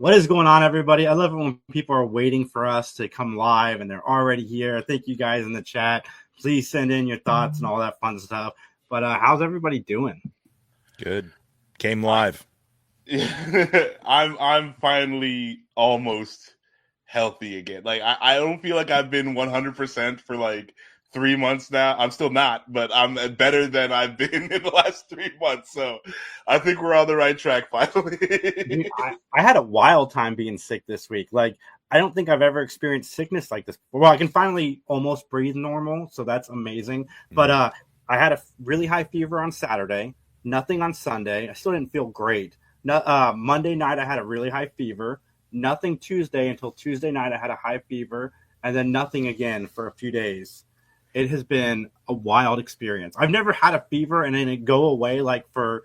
What is going on, everybody? I love it when people are waiting for us to come live and they're already here. Thank you guys in the chat. Please send in your thoughts and all that fun stuff. But how's everybody doing? Good. Came live. I'm finally almost healthy again. Like I don't feel like I've been 100% for like 3 months now. I'm still not, but I'm better than I've been in the last 3 months. So I think we're on the right track finally. Dude, I had a wild time being sick this week. Like, I don't think I've ever experienced sickness like this before. Well, I can finally almost breathe normal, so that's amazing. But I had a really high fever on Saturday, nothing on Sunday. I still didn't feel great. Monday night, I had a really high fever. Nothing Tuesday until Tuesday night, I had a high fever, and then nothing again for a few days. It has been a wild experience. I've never had a fever and then it go away like for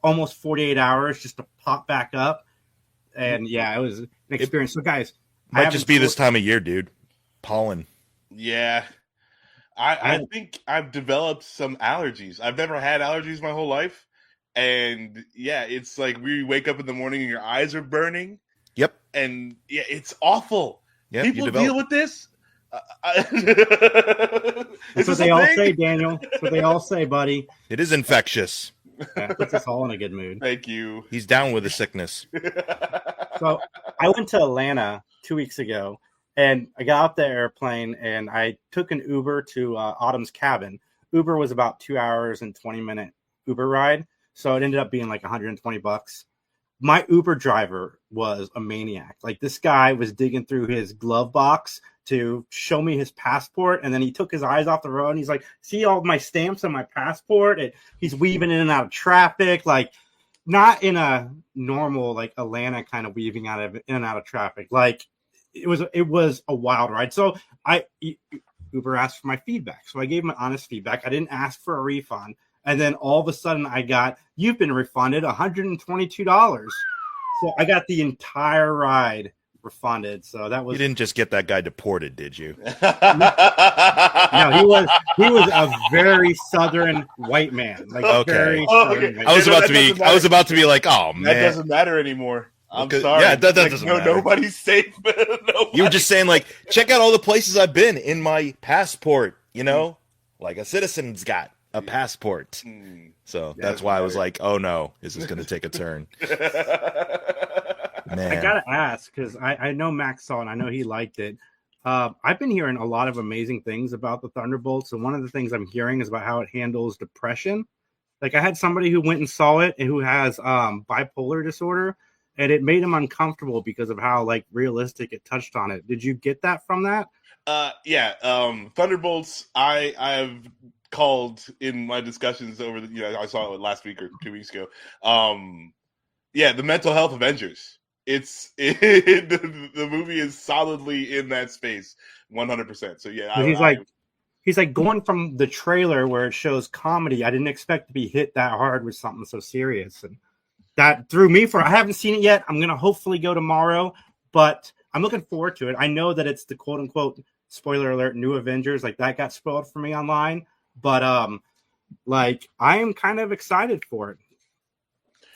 almost 48 hours just to pop back up. And yeah, it was an experience. So guys, might just be this time of year, dude. Pollen. Yeah. I think I've developed some allergies. I've never had allergies my whole life. And yeah, it's like we wake up in the morning and your eyes are burning. Yep. And yeah, it's awful. Yep, people deal with this. That's what they all say, Daniel. That's what they all say, buddy. It is infectious. Yeah, puts us all in a good mood. Thank you. He's down with the sickness. So I went to Atlanta 2 weeks ago, and I got off the airplane, and I took an Uber to Autumn's cabin. Uber was about 2 hours and 20-minute Uber ride, so it ended up being like $120. My Uber driver was a maniac. Like, this guy was digging through his glove box to show me his passport, and then he took his eyes off the road and he's like, see all my stamps on my passport? And he's weaving in and out of traffic, like not in a normal like Atlanta kind of weaving in and out of traffic. Like it was a wild ride. So Uber asked for my feedback, so I gave him an honest feedback. I didn't ask for a refund, and then all of a sudden I got, you've been refunded $122. So I got the entire ride refunded. So that was. You didn't just get that guy deported, did you? No, he was a very southern white man. Like, okay. I was about to be like, oh man, that doesn't matter anymore. I'm sorry. Yeah, that doesn't matter. Nobody's safe. You were just saying, like, check out all the places I've been in my passport. You know, like a citizen's got a passport. So that's why I was like, oh no, is this going to take a turn? Man. I gotta ask, because I know Max saw it and I know he liked it. I've been hearing a lot of amazing things about the Thunderbolts, and one of the things I'm hearing is about how it handles depression. Like, I had somebody who went and saw it and who has bipolar disorder, and it made him uncomfortable because of how like realistic it touched on it. Did you get that from that? Yeah. Thunderbolts, I've called in my discussions over I saw it last week or 2 weeks ago. The mental health Avengers. The movie is solidly in that space 100%. So yeah, he's like going from the trailer where it shows comedy. I didn't expect to be hit that hard with something so serious, and that threw me I haven't seen it yet. I'm gonna hopefully go tomorrow, but I'm looking forward to it. I know that it's the quote unquote spoiler alert new Avengers, like that got spoiled for me online, but like I am kind of excited for it.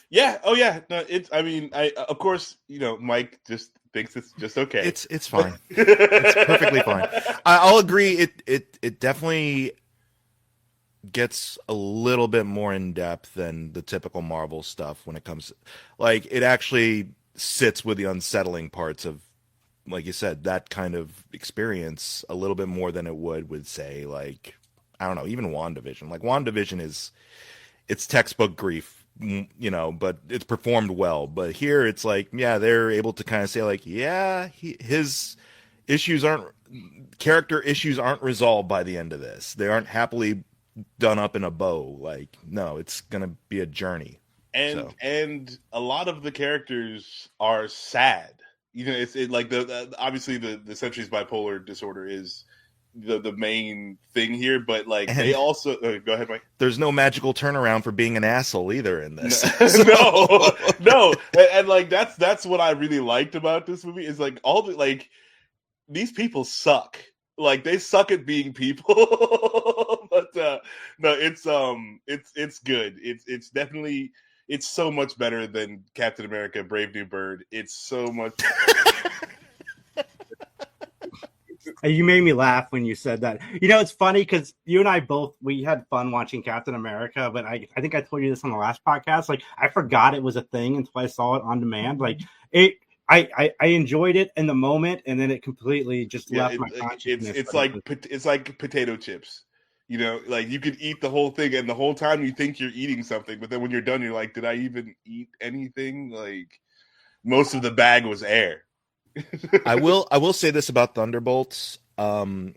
Yeah. Oh, yeah. No, I of course, Mike just thinks it's just okay. It's fine. It's perfectly fine. I'll agree. It definitely gets a little bit more in depth than the typical Marvel stuff when it comes. Like, it actually sits with the unsettling parts of, like you said, that kind of experience a little bit more than it would with, say, like, I don't know, even WandaVision. Like, WandaVision it's textbook grief. But it's performed well. But here it's like, yeah, they're able to kind of say like, yeah, his character issues aren't resolved by the end of this. They aren't happily done up in a bow. Like, no, it's gonna be a journey. And a lot of the characters are sad. It's like obviously the Sentry's bipolar disorder is the main thing here, but like they also go ahead, Mike. There's no magical turnaround for being an asshole either in this. No, and like that's what I really liked about this movie is like all the like these people suck. Like they suck at being people, but no, it's good. It's definitely it's so much better than Captain America: Brave New Bird. It's so much. You made me laugh when you said that. You know, it's funny because you and I we had fun watching Captain America, but I think I told you this on the last podcast. Like, I forgot it was a thing until I saw it on demand. Like, I enjoyed it in the moment, and then it completely just left my consciousness. It's like potato chips. You know, like you could eat the whole thing, and the whole time you think you're eating something, but then when you're done, you're like, did I even eat anything? Like, most of the bag was air. I will say this about Thunderbolts, and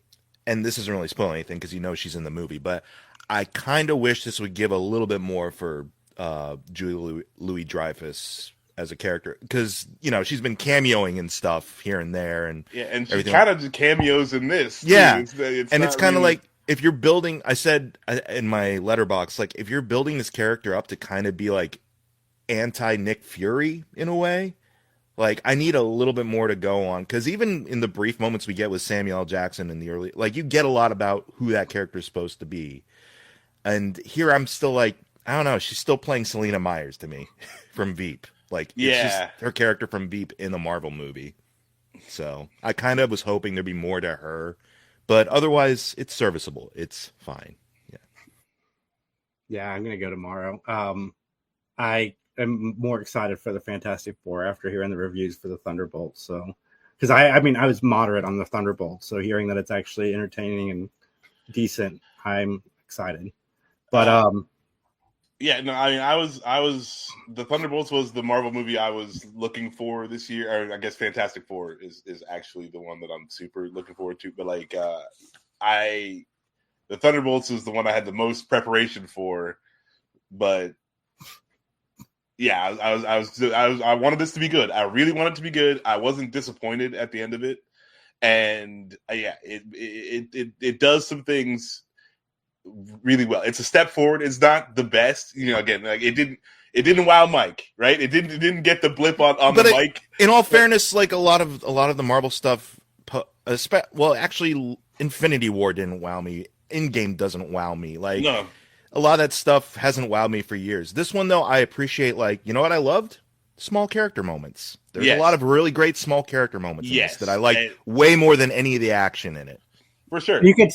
this isn't really spoiling anything because she's in the movie, but I kind of wish this would give a little bit more for Julie Louis-Dreyfus as a character, because she's been cameoing and stuff here and there, and and she kind of just cameos in this. Yeah, too. It's and it's kind of really... like, if you're building, I said in my letterbox, like, if you're building this character up to kind of be like anti-Nick Fury in a way. Like, I need a little bit more to go on, because even in the brief moments we get with Samuel L. Jackson in the early, like, you get a lot about who that character is supposed to be. And here I'm still like, I don't know, she's still playing Selena Myers to me from Veep. Like, it's just her character from Veep in the Marvel movie. So I kind of was hoping there'd be more to her, but otherwise it's serviceable. It's fine. Yeah, I'm gonna go tomorrow. I'm more excited for the Fantastic Four after hearing the reviews for the Thunderbolts. So, because I was moderate on the Thunderbolts, so hearing that it's actually entertaining and decent, I'm excited. But I mean, I was the Thunderbolts was the Marvel movie I was looking for this year. Or I guess Fantastic Four is actually the one that I'm super looking forward to. But like, the Thunderbolts is the one I had the most preparation for, but. Yeah, I wanted this to be good. I really wanted it to be good. I wasn't disappointed at the end of it, and it does some things really well. It's a step forward. It's not the best, Again, like it didn't wow Mike, right? It didn't get the blip on the mic. In all fairness, like a lot of the Marvel stuff, actually, Infinity War didn't wow me. Endgame doesn't wow me. Like. No. A lot of that stuff hasn't wowed me for years. This one, though, I appreciate, like, you know what I loved? Small character moments. There's a lot of really great small character moments in this that I like way more than any of the action in it. For sure. You could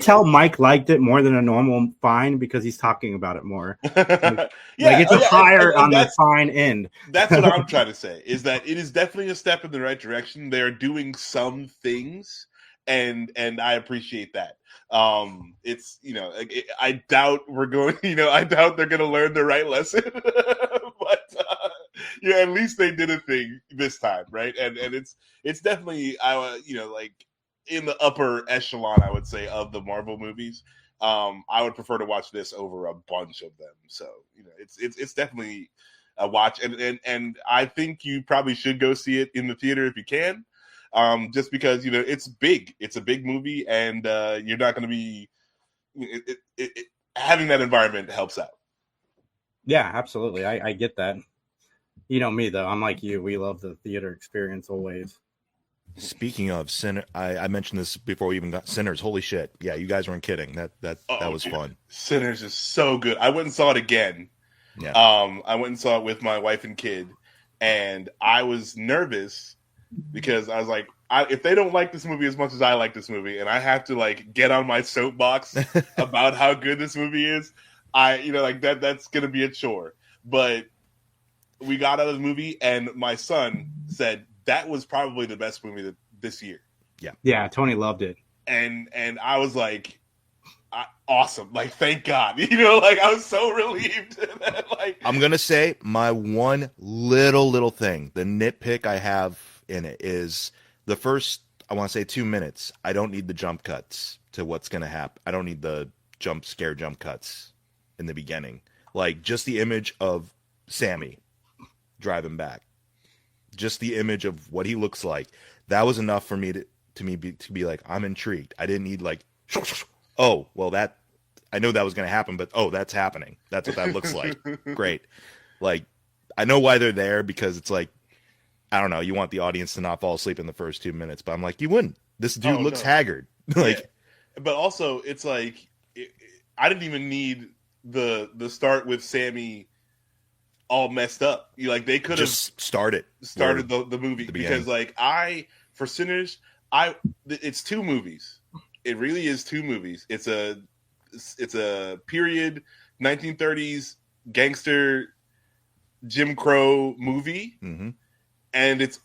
tell Mike liked it more than a normal fine because he's talking about it more. It's higher on the fine end. That's what I'm trying to say, is that it is definitely a step in the right direction. They're doing some things, and I appreciate that. It's I doubt we're going. I doubt they're going to learn the right lesson. But at least they did a thing this time, right? And it's definitely like in the upper echelon, I would say, of the Marvel movies. I would prefer to watch this over a bunch of them. So it's definitely a watch, and I think you probably should go see it in the theater if you can. Just because it's big, it's a big movie, and you're not going to be having that environment helps out. Yeah, absolutely. I get that. You know me though. I'm like you. We love the theater experience always. Speaking of Sinner, I mentioned this before we even got Sinners. Holy shit! Yeah, you guys weren't kidding. That was fun. Sinners is so good. I went and saw it again. Yeah. I went and saw it with my wife and kid, and I was nervous. Because I was like, if they don't like this movie as much as I like this movie, and I have to like get on my soapbox about how good this movie is, that's gonna be a chore. But we got out of the movie, and my son said that was probably the best movie this year. Yeah, Tony loved it, and I was like, awesome! Like, thank God, like I was so relieved. That, I'm gonna say my one little thing, the nitpick I have in it is the first, I want to say 2 minutes. I don't need the jump cuts to what's going to happen. I don't need the jump cuts in the beginning. Like, just the image of Sammy driving back, just the image of what he looks like. That was enough for me to be like, I'm intrigued. I didn't need like, oh, well, that I know that was going to happen, but oh, that's happening. That's what that looks like. Great. Like, I know why they're there, because it's like, I don't know, you want the audience to not fall asleep in the first 2 minutes, but I'm like, you wouldn't. This dude looks haggard. Like, but also it's like I didn't even need the start with Sammy all messed up. They could have just started the movie because for Sinners, it's two movies. It really is two movies. It's a period 1930s gangster Jim Crow movie, and it's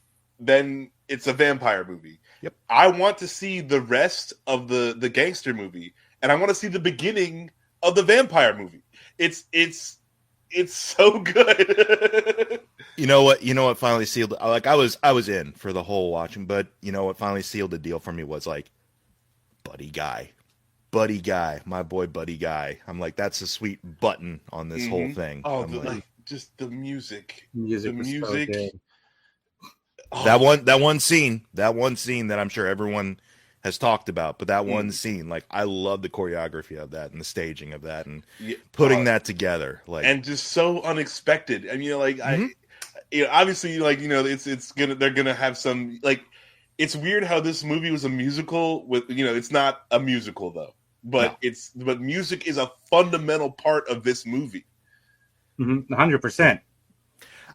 a vampire movie. Yep. I want to see the rest of the gangster movie, and I want to see the beginning of the vampire movie. It's so good. You know what finally sealed, like I was in for the whole watching, but you know what finally sealed the deal for me was like Buddy Guy, my boy Buddy Guy. I'm like, that's a sweet button on this whole thing. Oh, just the music. The music. So oh. That one scene that I'm sure everyone has talked about, but that one scene, like I love the choreography of that and the staging of that and putting that together, like, and just so unexpected. I mean, obviously, they're gonna have some, like, it's weird how this movie was a musical with, it's not a musical though, but but music is a fundamental part of this movie. 100%.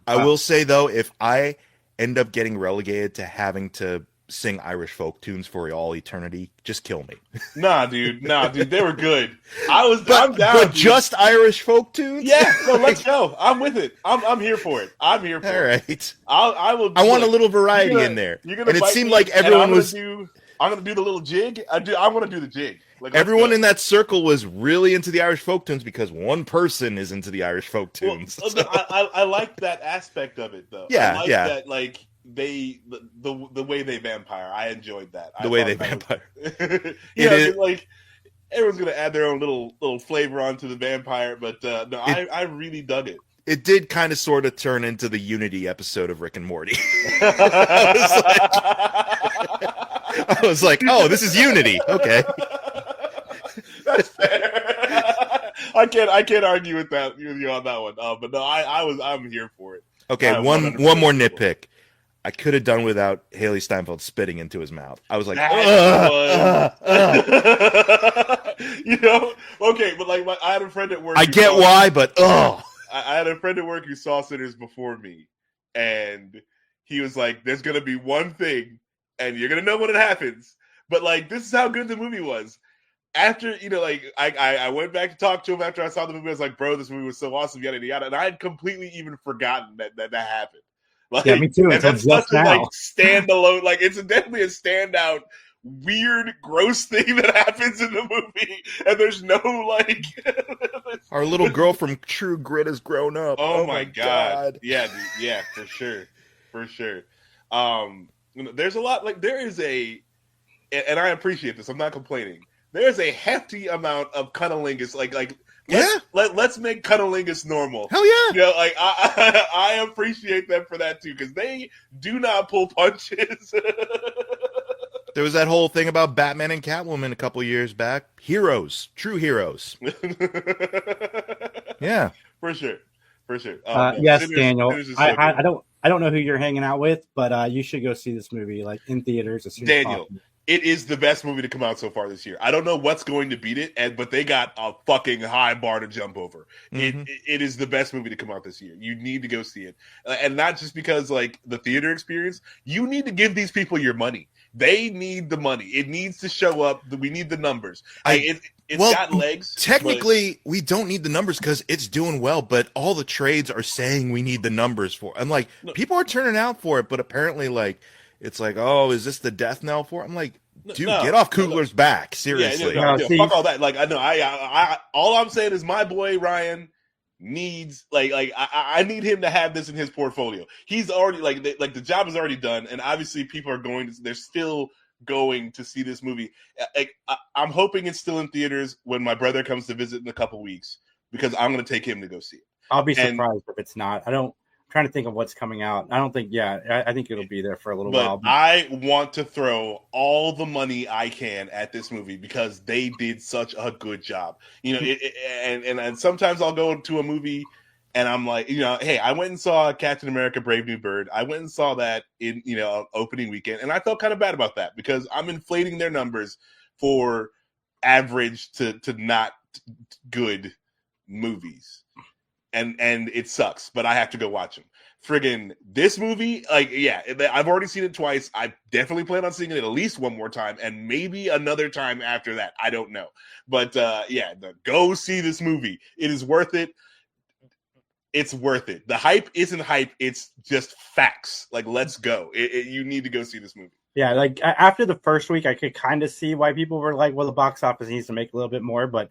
I will say though, if I end up getting relegated to having to sing Irish folk tunes for all eternity, just kill me. Nah, dude, they were good. I'm down. But dude. Just Irish folk tunes? Yeah, no, let's go. I'm with it. I'm here for it. All right. I will. I want a little variety in there. And it seemed like everyone was. I'm gonna do the little jig. I want to do the jig. Like, everyone in that circle was really into the Irish folk tunes because one person is into the Irish folk tunes. Well, so. I like that aspect of it though. Yeah, I like that, like, the way they vampire. I enjoyed that. The way they vampire. Like, everyone's gonna add their own little flavor onto the vampire, but I really dug it. It did kind of sort of turn into the Unity episode of Rick and Morty. I was like, oh, this is Unity. Okay. That's fair. I can't argue with you on that one. But no, I'm here for it. Okay, one more nitpick. I could have done without Haley Steinfeld spitting into his mouth. I was like, okay, but like I had a friend at work. I get why, but I had a friend at work who saw Sinners before me, and he was like, "There's gonna be one thing, and you're gonna know when it happens." But like, this is how good the movie was. After, I went back to talk to him after I saw the movie. I was like, "Bro, this movie was so awesome, yada yada," and I had completely even forgotten that happened. Like, yeah, me too. And that's such a standalone. Like, it's definitely a standout, weird, gross thing that happens in the movie, and there's no like. Our little girl from True Grit has grown up. Oh my god! Yeah, dude, yeah, for sure. There's a lot. Like, there is and I appreciate this. I'm not complaining. There's a hefty amount of cunnilingus. Let's make cunnilingus normal. Hell yeah! I appreciate them for that too, because they do not pull punches. There was that whole thing about Batman and Catwoman a couple years back. Heroes, true heroes. Yeah, for sure. Yes, Daniel. I don't know who you're hanging out with, but you should go see this movie like in theaters as soon as possible. It is the best movie to come out so far this year. I don't know what's going to beat it, but they got a fucking high bar to jump over. Mm-hmm. It is the best movie to come out this year. You need to go see it. And not just because, like, the theater experience. You need to give these people your money. They need the money. It needs to show up. We need the numbers. It's got legs. Technically, we don't need the numbers because it's doing well, but all the trades are saying we need the numbers for it. I'm like, people are turning out for it, but apparently, like, it's like, oh, is this the death knell for it? I'm like, dude, get off Kugler's back. Seriously. Fuck all that. Like, I know. I all I'm saying is my boy Ryan needs I need him to have this in his portfolio. He's already the job is already done, and obviously people they're still going to see this movie. I'm hoping it's still in theaters when my brother comes to visit in a couple weeks, because I'm going to take him to go see it. I'll be surprised if it's not. I'm trying to think of what's coming out. I don't think. Yeah, I think it'll be there for a little while. But I want to throw all the money I can at this movie because they did such a good job. And sometimes I'll go to a movie and I'm like, hey, I went and saw Captain America: Brave New Bird. I went and saw that in opening weekend, and I felt kind of bad about that because I'm inflating their numbers for average to not good movies. and it sucks, but I have to go watch them. Friggin' this movie, like, yeah, I've already seen it twice. I definitely plan on seeing it at least one more time, and maybe another time after that. I don't know, but go see this movie. It is worth it. It's worth it. The hype isn't hype. It's just facts. Like, let's go. You need to go see this movie. Yeah, like after the first week, I could kind of see why people were like, "Well, the box office needs to make a little bit more." But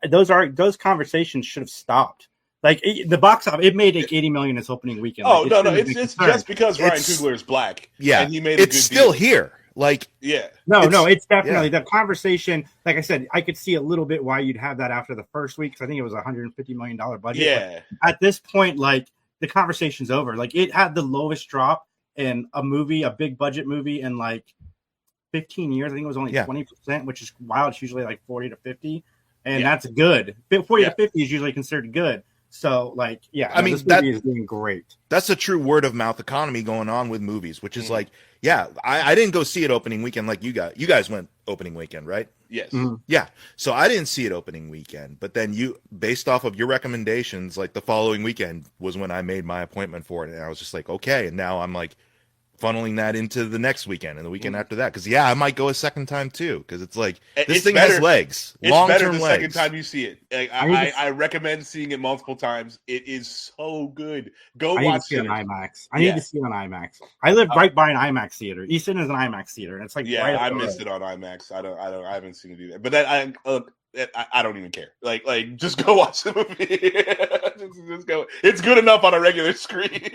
those conversations should have stopped. Like the box office, it made like $80 million its opening weekend. Oh, like, no, it's just because Ryan Coogler is black. Yeah, and he made it's still here. Like, yeah, it's definitely the conversation. Like I said, I could see a little bit why you'd have that after the first week, because I think it was $150 million budget. Yeah, but at this point, like the conversation's over. Like it had the lowest drop in a movie, a big budget movie, in like 15 years. I think it was only 20%, which is wild. It's usually like 40 to 50, and that's good. 40 to 50 is usually considered good. So, like, I mean, this movie is doing great. That's a true word of mouth economy going on with movies, which is like, I didn't go see it opening weekend like you guys. You guys went opening weekend, right? Yes. Mm-hmm. Yeah. So I didn't see it opening weekend, but then based off of your recommendations, like the following weekend was when I made my appointment for it, and I was just like, okay. And now I'm like funneling that into the next weekend and the weekend after that, because I might go a second time too, because it's like this thing has legs. It's better the second time you see it. Like, I recommend seeing it multiple times. It is so good. Go watch it on IMAX. I need to see it on IMAX. I live right by an IMAX theater. Easton is an IMAX theater, and it's like I missed it on IMAX. I haven't seen it either. But I don't even care. Like just go watch the movie. just go. It's good enough on a regular screen.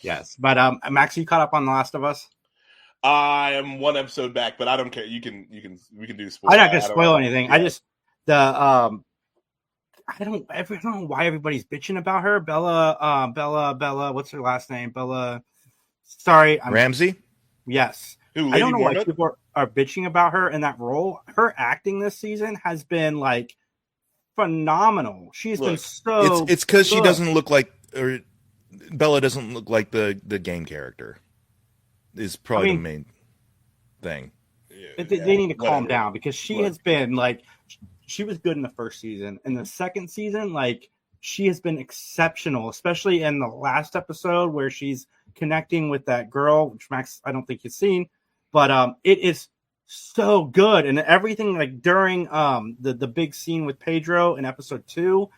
Yes, but Max, you caught up on The Last of Us? I am one episode back, but I don't care. We can do spoilers. I'm not gonna spoil anything. Yeah. I just I don't know why everybody's bitching about her. Bella. What's her last name? Bella. Sorry, Ramsey. Yes. Who, I don't know why people are bitching about her in that role. Her acting this season has been like phenomenal. She's been so. It's because she doesn't look like, or Bella doesn't look like the game character. Is probably the main thing. They need to calm down, because she has been like, she was good in the first season. In the second season, like, she has been exceptional, especially in the last episode where she's connecting with that girl, which Max, I don't think you've seen, but it is so good. And everything, like during the big scene with Pedro in episode 2,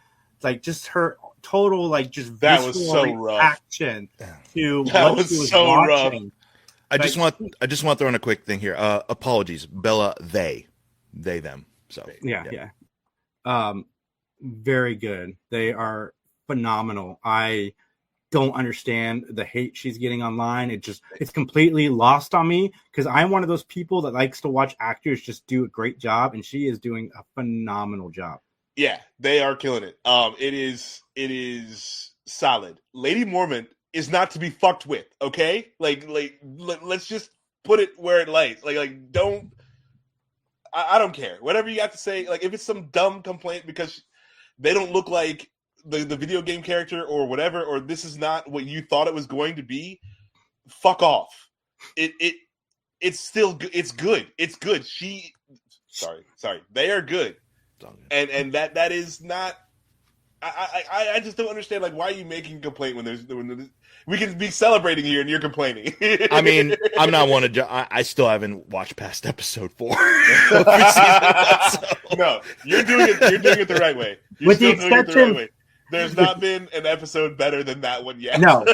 like just her total, like, just that was so rough reaction to that what she was so watching. rough. I just want to throw in a quick thing here. Apologies, Bella. They them. So yeah. Very good. They are phenomenal. I don't understand the hate she's getting online. It's completely lost on me, because I'm one of those people that likes to watch actors just do a great job, and she is doing a phenomenal job. Yeah, they are killing it. It is solid. Lady Mormont is not to be fucked with, okay? Like let's just put it where it lays. Like don't. I don't care. Whatever you have to say. Like, if it's some dumb complaint because they don't look like the video game character or whatever, or this is not what you thought it was going to be, fuck off. It's still good. It's good. It's good. Sorry. They are good. And that is not. I just don't understand, like, why are you making a complaint when we can be celebrating here and you're complaining. I mean, I'm not one to. I still haven't watched past episode 4. No, you're doing it the right way. With the exception, there's not been an episode better than that one yet. No,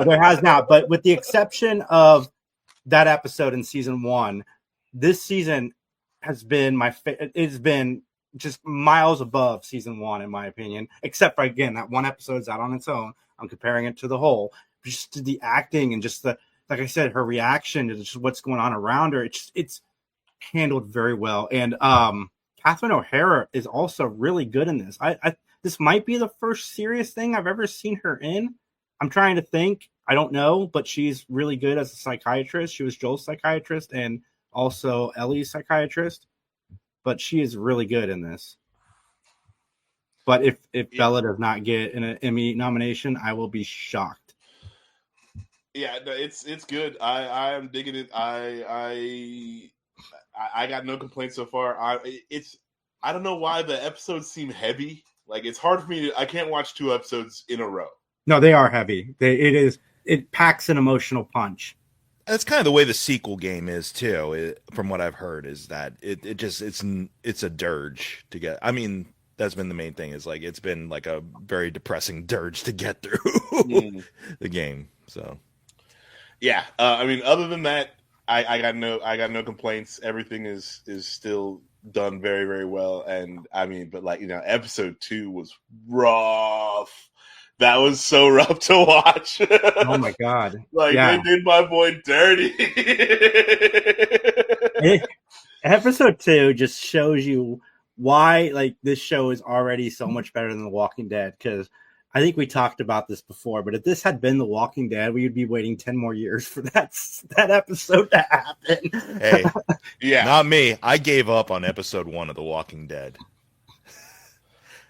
there has not. But with the exception of that episode in season 1, this season has been it's been just miles above season 1, in my opinion, except for, again, that one episode's out on its own. I'm comparing it to the whole, just the acting and just like I said, her reaction to just what's going on around her. It's handled very well. And Catherine O'Hara is also really good in this. This might be the first serious thing I've ever seen her in. I'm trying to think. I don't know, but she's really good as a psychiatrist. She was Joel's psychiatrist and also Ellie's psychiatrist. But she is really good in this. But if Bella does not get an Emmy nomination, I will be shocked. Yeah, no, it's good. I am digging it. I got no complaints so far. I don't know why the episodes seem heavy. Like it's hard for me. I can't watch 2 episodes in a row. No, they are heavy. It packs an emotional punch. That's kind of the way the sequel game is too. From what I've heard, is that it's a dirge to get. I mean, that's been the main thing. Is like it's been like a very depressing dirge to get through the game. So, yeah. I mean, other than that, I got no complaints. Everything is still done very, very well. And I mean, but like episode 2 was rough. That was so rough to watch. Oh my god! Like they did my boy dirty. Episode 2 just shows you why like this show is already so much better than The Walking Dead. Because I think we talked about this before, but if this had been The Walking Dead, we would be waiting 10 more years for that episode to happen. Hey, yeah, not me. I gave up on episode 1 of The Walking Dead.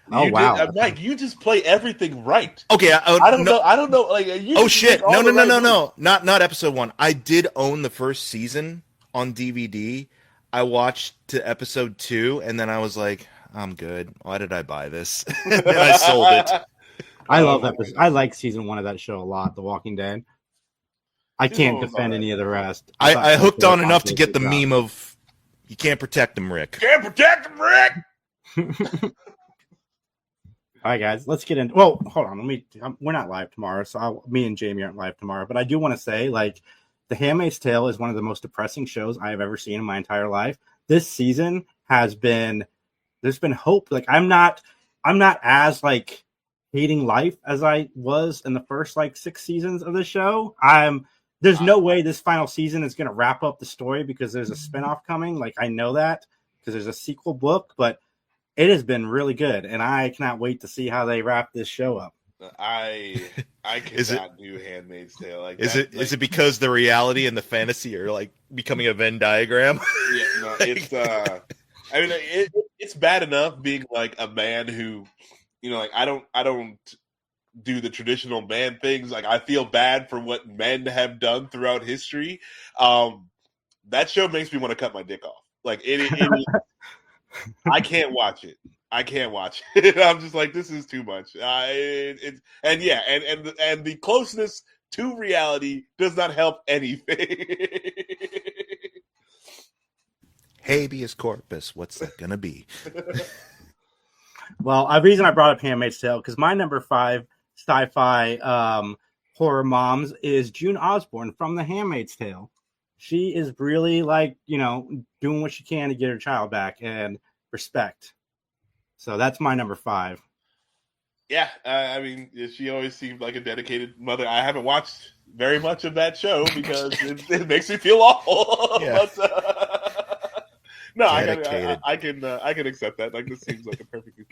Wow, Mike, you just play everything right. Okay, I don't know. I don't know. Like, shit! No! Not episode 1. I did own the first season on DVD. I watched to episode 2, and then I was like, "I'm good. Why did I buy this?" And then I sold it. I love episode. I like season 1 of that show a lot, The Walking Dead. I can't defend any of the rest. I hooked on enough to get the meme of "You can't protect him, Rick." Can't protect him, Rick. All right, guys, let's get in. Well, hold on. We're not live tomorrow, so me and Jamie aren't live tomorrow. But I do want to say, like, The Handmaid's Tale is one of the most depressing shows I have ever seen in my entire life. This season there's been hope. Like, I'm not as like hating life as I was in the first like 6 seasons of the show. There's no way this final season is going to wrap up the story because there's a spinoff coming. Like, I know that because there's a sequel book, but it has been really good, and I cannot wait to see how they wrap this show up. I cannot do Handmaid's Tale. Like, is it because the reality and the fantasy are like becoming a Venn diagram? Yeah, no, it's I mean, it's bad enough being like a man who, like I don't do the traditional man things. Like, I feel bad for what men have done throughout history. That show makes me want to cut my dick off. Like it I can't watch it. I'm just like, this is too much. And the closeness to reality does not help anything. Habeas corpus. What's that gonna be? Well, the reason I brought up Handmaid's Tale because my number 5 sci-fi horror moms is June Osborne from The Handmaid's Tale. She is really like, doing what she can to get her child back and respect. So that's my number 5. Yeah, I mean, she always seemed like a dedicated mother. I haven't watched very much of that show because it makes me feel awful. Yeah. But, no, dedicated. I can accept that. Like, this seems like a perfectly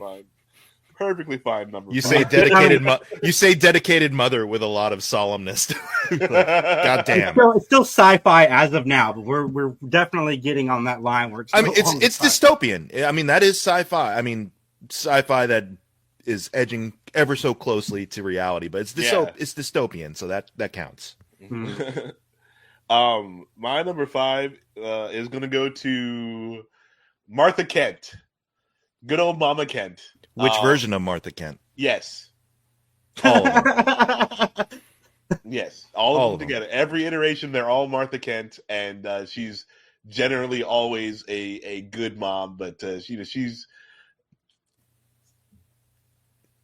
fine number. You 5. say dedicated. You say dedicated mother with a lot of solemnness. God damn. It's still sci-fi as of now, but we're definitely getting on that line where it's dystopian. I mean, that is sci-fi. I mean, sci-fi that is edging ever so closely to reality, but it's dystopian, so that counts. Mm-hmm. My number 5 is going to go to Martha Kent. Good old Mama Kent. Which version of Martha Kent? Yes. All of them. Yes. All of them together. Every iteration, they're all Martha Kent, and she's generally always a good mom, but she's...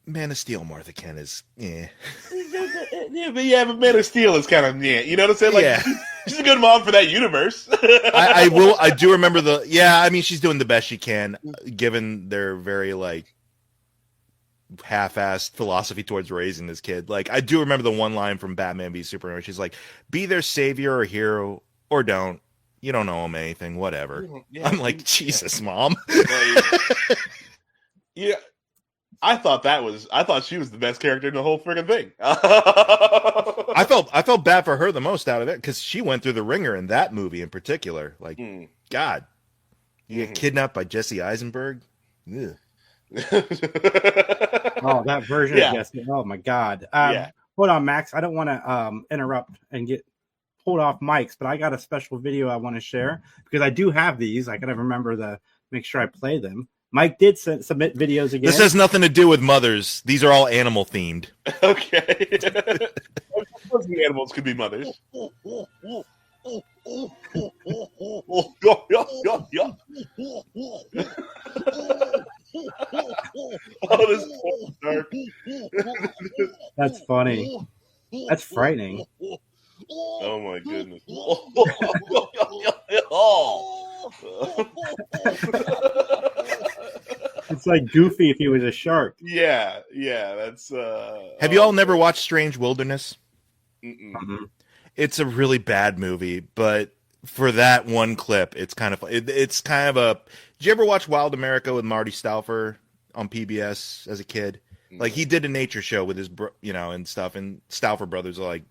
Man of Steel Martha Kent is, yeah, but Man of Steel is kind of, you know what I'm saying? Like, yeah. She's a good mom for that universe. I do remember I mean, she's doing the best she can, given their very, like, half-assed philosophy towards raising this kid. Like, I do remember the one line from Batman v Superman where she's like, be their savior or hero or don't. You don't know them anything, whatever. Yeah, I'm like, Jesus, Mom. Yeah. I thought she was the best character in the whole friggin' thing. I felt bad for her the most out of it because she went through the ringer in that movie in particular. Like, God, you get kidnapped by Jesse Eisenberg. Ugh. Oh, that version of Jesse. Oh my God. Hold on, Max. I don't want to interrupt and get pulled off mics, but I got a special video I want to share because I do have these. I gotta remember make sure I play them. Mike did submit videos again. This has nothing to do with mothers. These are all animal themed. Okay. The animals could be mothers. Oh, this is dark. That's funny. That's frightening. Oh my goodness. It's like Goofy if he was a shark. Yeah, that's Have you all never watched Strange Wilderness? Mm-hmm. It's a really bad movie, but for that one clip, it's kind of it's kind of a. Did you ever watch Wild America with Marty Stauffer on PBS as a kid? Like he did a nature show with his, and stuff, and Stauffer brothers are like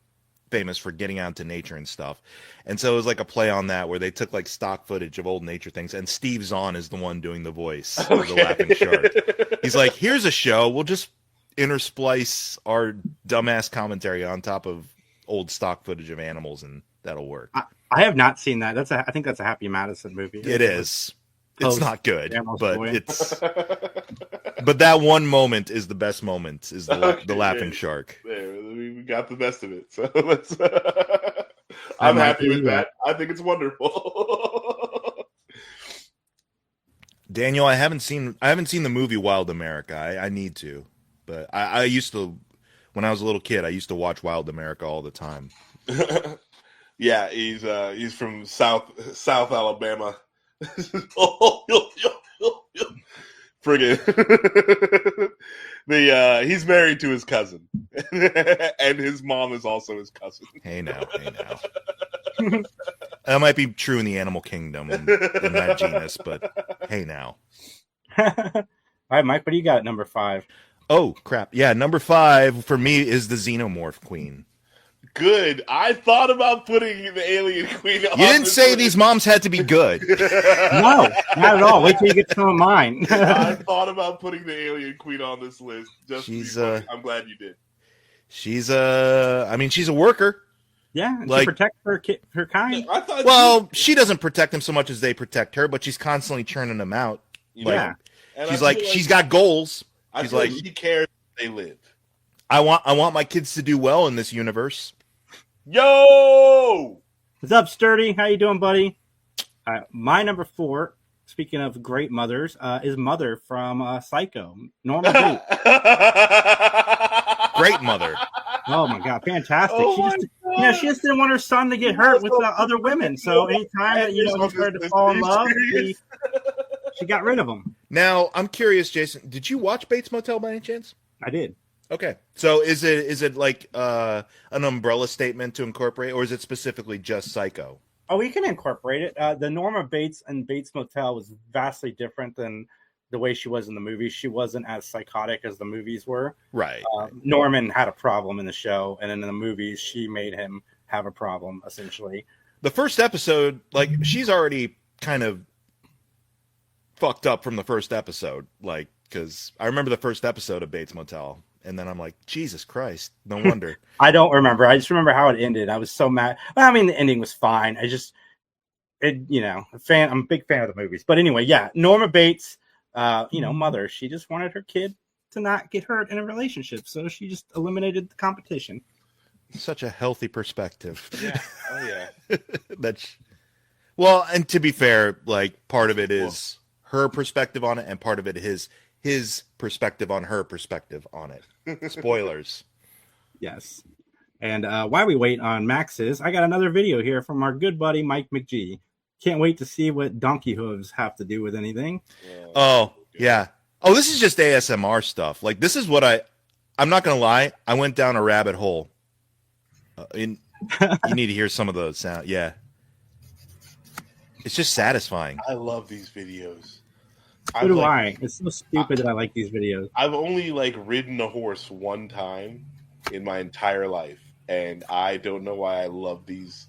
famous for getting out into nature and stuff. And so it was like a play on that where they took like stock footage of old nature things, and Steve Zahn is the one doing the voice of the laughing shark. He's like, here's a show, we'll just intersplice our dumbass commentary on top of old stock footage of animals, and that'll work. I have not seen that. I think that's a Happy Madison movie. It is. It's not good, but boy. it's. But that one moment is the best moment. Is the laughing shark? There, we got the best of it. So let's. I'm happy with that. I think it's wonderful. Daniel, I haven't seen the movie Wild America. I need to, but I used to. When I was a little kid, I used to watch Wild America all the time. Yeah, he's from South Alabama. Friggin'. He's married to his cousin, and his mom is also his cousin. Hey now. That might be true in the animal kingdom in that genus, but hey now. All right, Mike, what do you got at number 5? Oh crap! Yeah, number 5 for me is the Xenomorph Queen. Good. I thought about putting the Alien Queen on. You didn't say these moms had to be good. No, not at all. Wait till you get some of mine. I thought about putting the Alien Queen on this list. I'm glad you did. She's a worker. Yeah, like, she protects her kind. She doesn't protect them so much as they protect her, but she's constantly churning them out. Yeah. She's got goals. She's like, she cares if they live. I want my kids to do well in this universe. Yo! What's up, Sturdy? How you doing, buddy? My number 4, speaking of great mothers, is Mother from Psycho. Norma Bates. Great mother. Oh my god, fantastic! She just didn't want her son to get hurt with other women. So anytime that he started to fall in love, she got rid of him. Now I'm curious, Jason. Did you watch Bates Motel by any chance? I did. Okay, so is it like an umbrella statement to incorporate, or is it specifically just Psycho? Oh, we can incorporate it. The Norma Bates and Bates Motel was vastly different than the way she was in the movie. She wasn't as psychotic as the movies were. Right. Norman had a problem in the show, and in the movies, she made him have a problem, essentially. The first episode, like, she's already kind of fucked up from the first episode, like, because I remember the first episode of Bates Motel. And then I'm like, Jesus Christ, no wonder. I don't remember. I just remember how it ended. I was so mad. Well, I mean, the ending was fine. I'm a big fan of the movies. But anyway, yeah, Norma Bates, mother, she just wanted her kid to not get hurt in a relationship. So she just eliminated the competition. Such a healthy perspective. Yeah. Oh, yeah. Well, and to be fair, like, part of it is her perspective on it, and part of it is his perspective on her perspective on it. Spoilers. Yes. And while we wait on Max's, I got another video here from our good buddy Mike McGee. Can't wait to see what donkey hooves have to do with anything. Oh, yeah. Oh, this is just ASMR stuff. Like, this is what I'm not going to lie. I went down a rabbit hole. You need to hear some of the sound. Yeah. It's just satisfying. I love these videos. So do I. It's so stupid that I like these videos. I've only ridden a horse one time in my entire life, and I don't know why I love these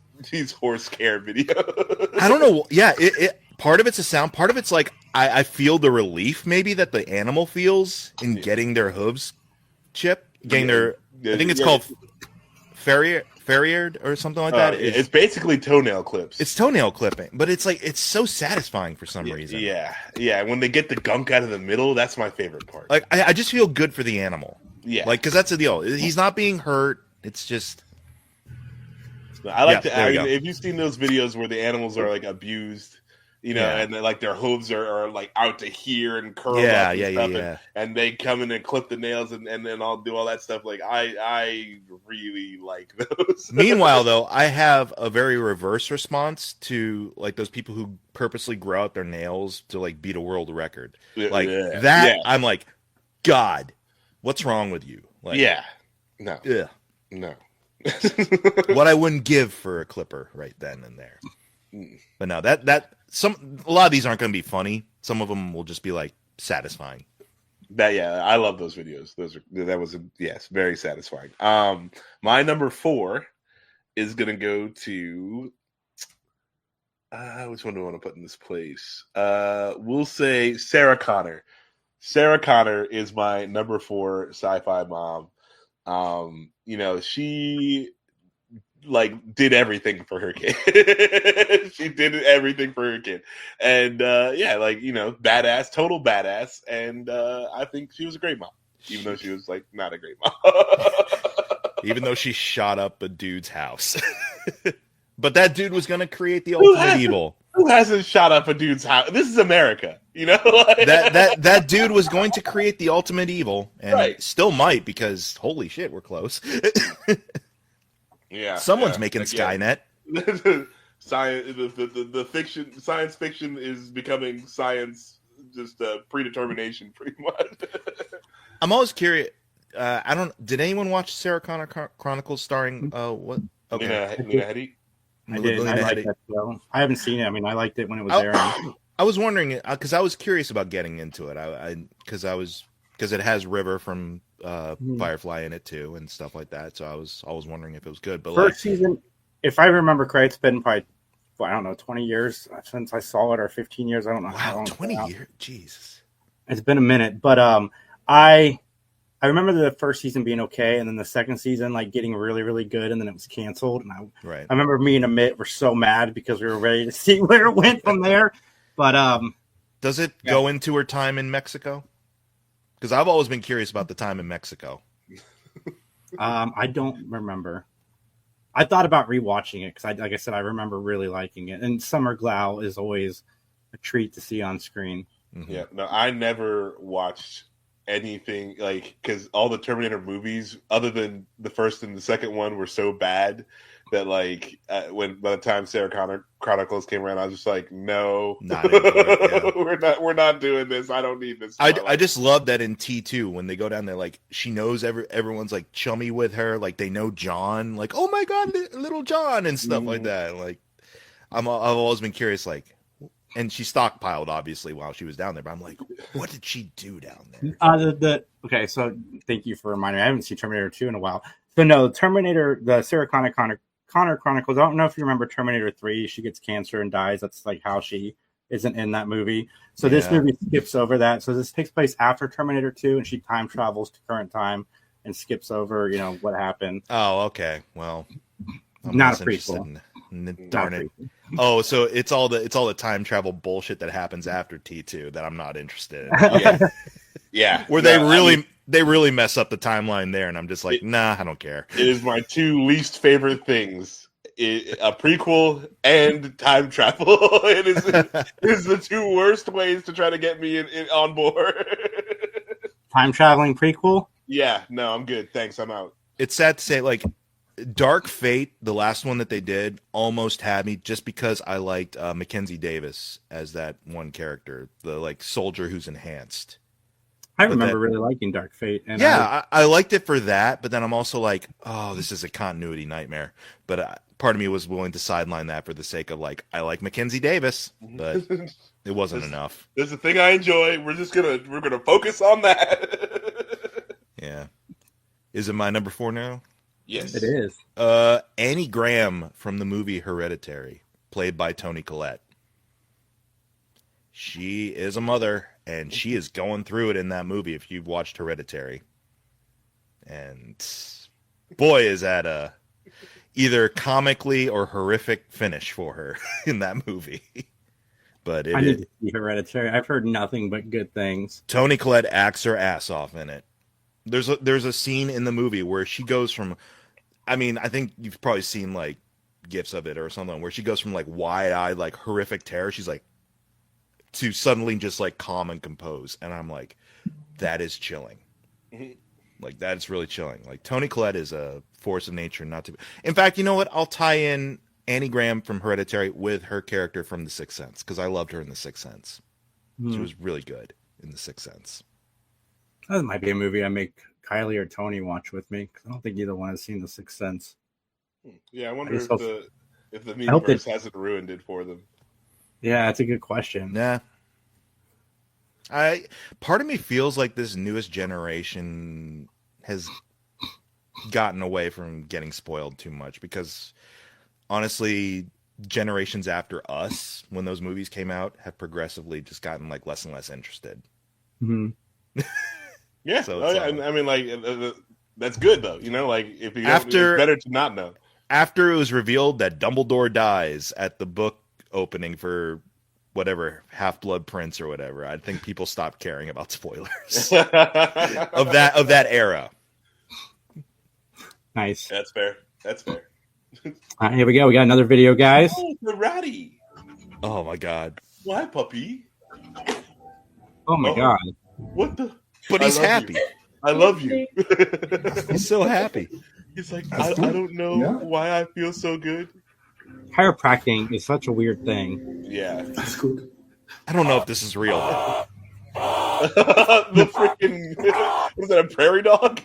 horse care videos. I don't know. Yeah, it part of it's a sound. Part of it's like I feel the relief maybe that the animal feels in getting their hooves chipped, getting their. I think it's called Farrier or something like that. It's basically toenail clips. It's toenail clipping, but it's like it's so satisfying for some reason. Yeah. When they get the gunk out of the middle, that's my favorite part. Like I just feel good for the animal. Yeah, like because that's the deal. He's not being hurt. It's just. I like to. I mean, if you've seen those videos where the animals are like abused, you know, and like their hooves are like out to here and curled up and stuff, and they come in and clip the nails and then I'll do all that stuff. Like I really like those. Meanwhile, though, I have a very reverse response to like those people who purposely grow out their nails to like beat a world record. Like that, I'm like, God, what's wrong with you? Like, no. What I wouldn't give for a clipper right then and there. But no, a lot of these aren't going to be funny. Some of them will just be like satisfying. I love those videos. That was very satisfying. My number 4 is going to go to which one do I want to put in this place? We'll say Sarah Connor. Sarah Connor is my number 4 sci-fi mom. You know, she like did everything for her kid. She did everything for her kid. And like, you know, total badass. And I think she was a great mom, even though she was like not a great mom. Even though she shot up a dude's house. But that dude was gonna create the ultimate evil. Who hasn't shot up a dude's house? This is America, you know. that dude was going to create the ultimate evil, and still might because holy shit, we're close. Someone's making Skynet. Science fiction is becoming science, just predetermination, pretty much. I'm always curious. Did anyone watch Sarah Connor Chronicles starring what? Okay. Nina Headey? I did. I liked that show. I haven't seen it. I mean, I liked it when it was airing. I was wondering because I was curious about getting into it. Because it has River from Firefly in it too and stuff like that. So I was always wondering if it was good. But first season, if I remember correctly, it's been probably 20 years since I saw it, or 15 years. I don't know. How long. 20 years. Jesus, it's been a minute. But I remember the first season being okay, and then the second season like getting really, really good, and then it was canceled. And I remember me and Amit were so mad because we were ready to see where it went from there. But does it go into her time in Mexico? Because I've always been curious about the time in Mexico. I don't remember. I thought about rewatching it because, like I said, I remember really liking it. And Summer Glau is always a treat to see on screen. Mm-hmm. Yeah, no, I never watched anything like because all the Terminator movies, other than the first and the second one, were so bad that like by the time Sarah Connor Chronicles came around, I was just like, no, we're not doing this. I don't need this. I just love that in T2 when they go down there, like she knows everyone's like chummy with her, like they know John, like oh my god, little John and stuff like that. Like I've always been curious, like. And she stockpiled, obviously, while she was down there. But I'm like, what did she do down there? Okay, so thank you for reminding me. I haven't seen Terminator 2 in a while. So no, Terminator, the Sarah Connor Chronicles. I don't know if you remember Terminator 3. She gets cancer and dies. That's like how she isn't in that movie. So this movie skips over that. So this takes place after Terminator 2, and she time travels to current time and skips over, what happened. Oh, okay. Well, I'm not a prequel. Darn it. Oh, so it's all the time travel bullshit that happens after T2 that I'm not interested in. Yeah. Where they really mess up the timeline there, and I'm just like, nah, I don't care. It is my 2 least favorite things. A prequel and time travel. It is the 2 worst ways to try to get me on board. Time traveling prequel? Yeah, no, I'm good. Thanks, I'm out. It's sad to say, like, Dark Fate, the last one that they did, almost had me just because I liked Mackenzie Davis as that one character, the like soldier who's enhanced. I remember really liking Dark Fate. And I liked it for that, but then I'm also like, oh, this is a continuity nightmare. But part of me was willing to sideline that for the sake of like, I like Mackenzie Davis, but it wasn't enough. There's a thing I enjoy. We're gonna focus on that. Yeah. Is it my number 4 now? Yes, it is. Annie Graham from the movie Hereditary, played by Toni Collette. She is a mother, and she is going through it in that movie if you've watched Hereditary. And boy, is that either comically or horrific finish for her in that movie. But I need to see Hereditary. I've heard nothing but good things. Toni Collette acts her ass off in it. There's a scene in the movie where she goes from, I mean, I think you've probably seen like gifs of it or something, where she goes from like wide-eyed, like horrific terror, she's like, to suddenly just like calm and compose. And I'm like, that is chilling. Like, that is really chilling. Like, Toni Collette is a force of nature not to be. In fact, you know what? I'll tie in Annie Graham from Hereditary with her character from The Sixth Sense, because I loved her in The Sixth Sense. She was really good in The Sixth Sense. That might be a movie I make Kylie or Tony watch with me, because I don't think either one has seen The Sixth Sense. Yeah, I wonder if the meme-verse hasn't ruined it for them. Yeah, that's a good question. Yeah. Part of me feels like this newest generation has gotten away from getting spoiled too much, because honestly, generations after us, when those movies came out, have progressively just gotten like less and less interested. Yeah, so I mean, like, that's good though. You know, like, if you it's better to not know. After it was revealed that Dumbledore dies at the book opening for whatever Half-Blood Prince or whatever, I think people stopped caring about spoilers of that era. Nice. That's fair. Here we go. We got another video, guys. Oh, the ratty. Oh my god. Why, puppy? Oh my god. What the? But he's happy. I love you. He's so happy. He's like, I don't know why I feel so good. Chiropractic is such a weird thing. Yeah. That's good. I don't know if this is real. The freaking, was that a prairie dog?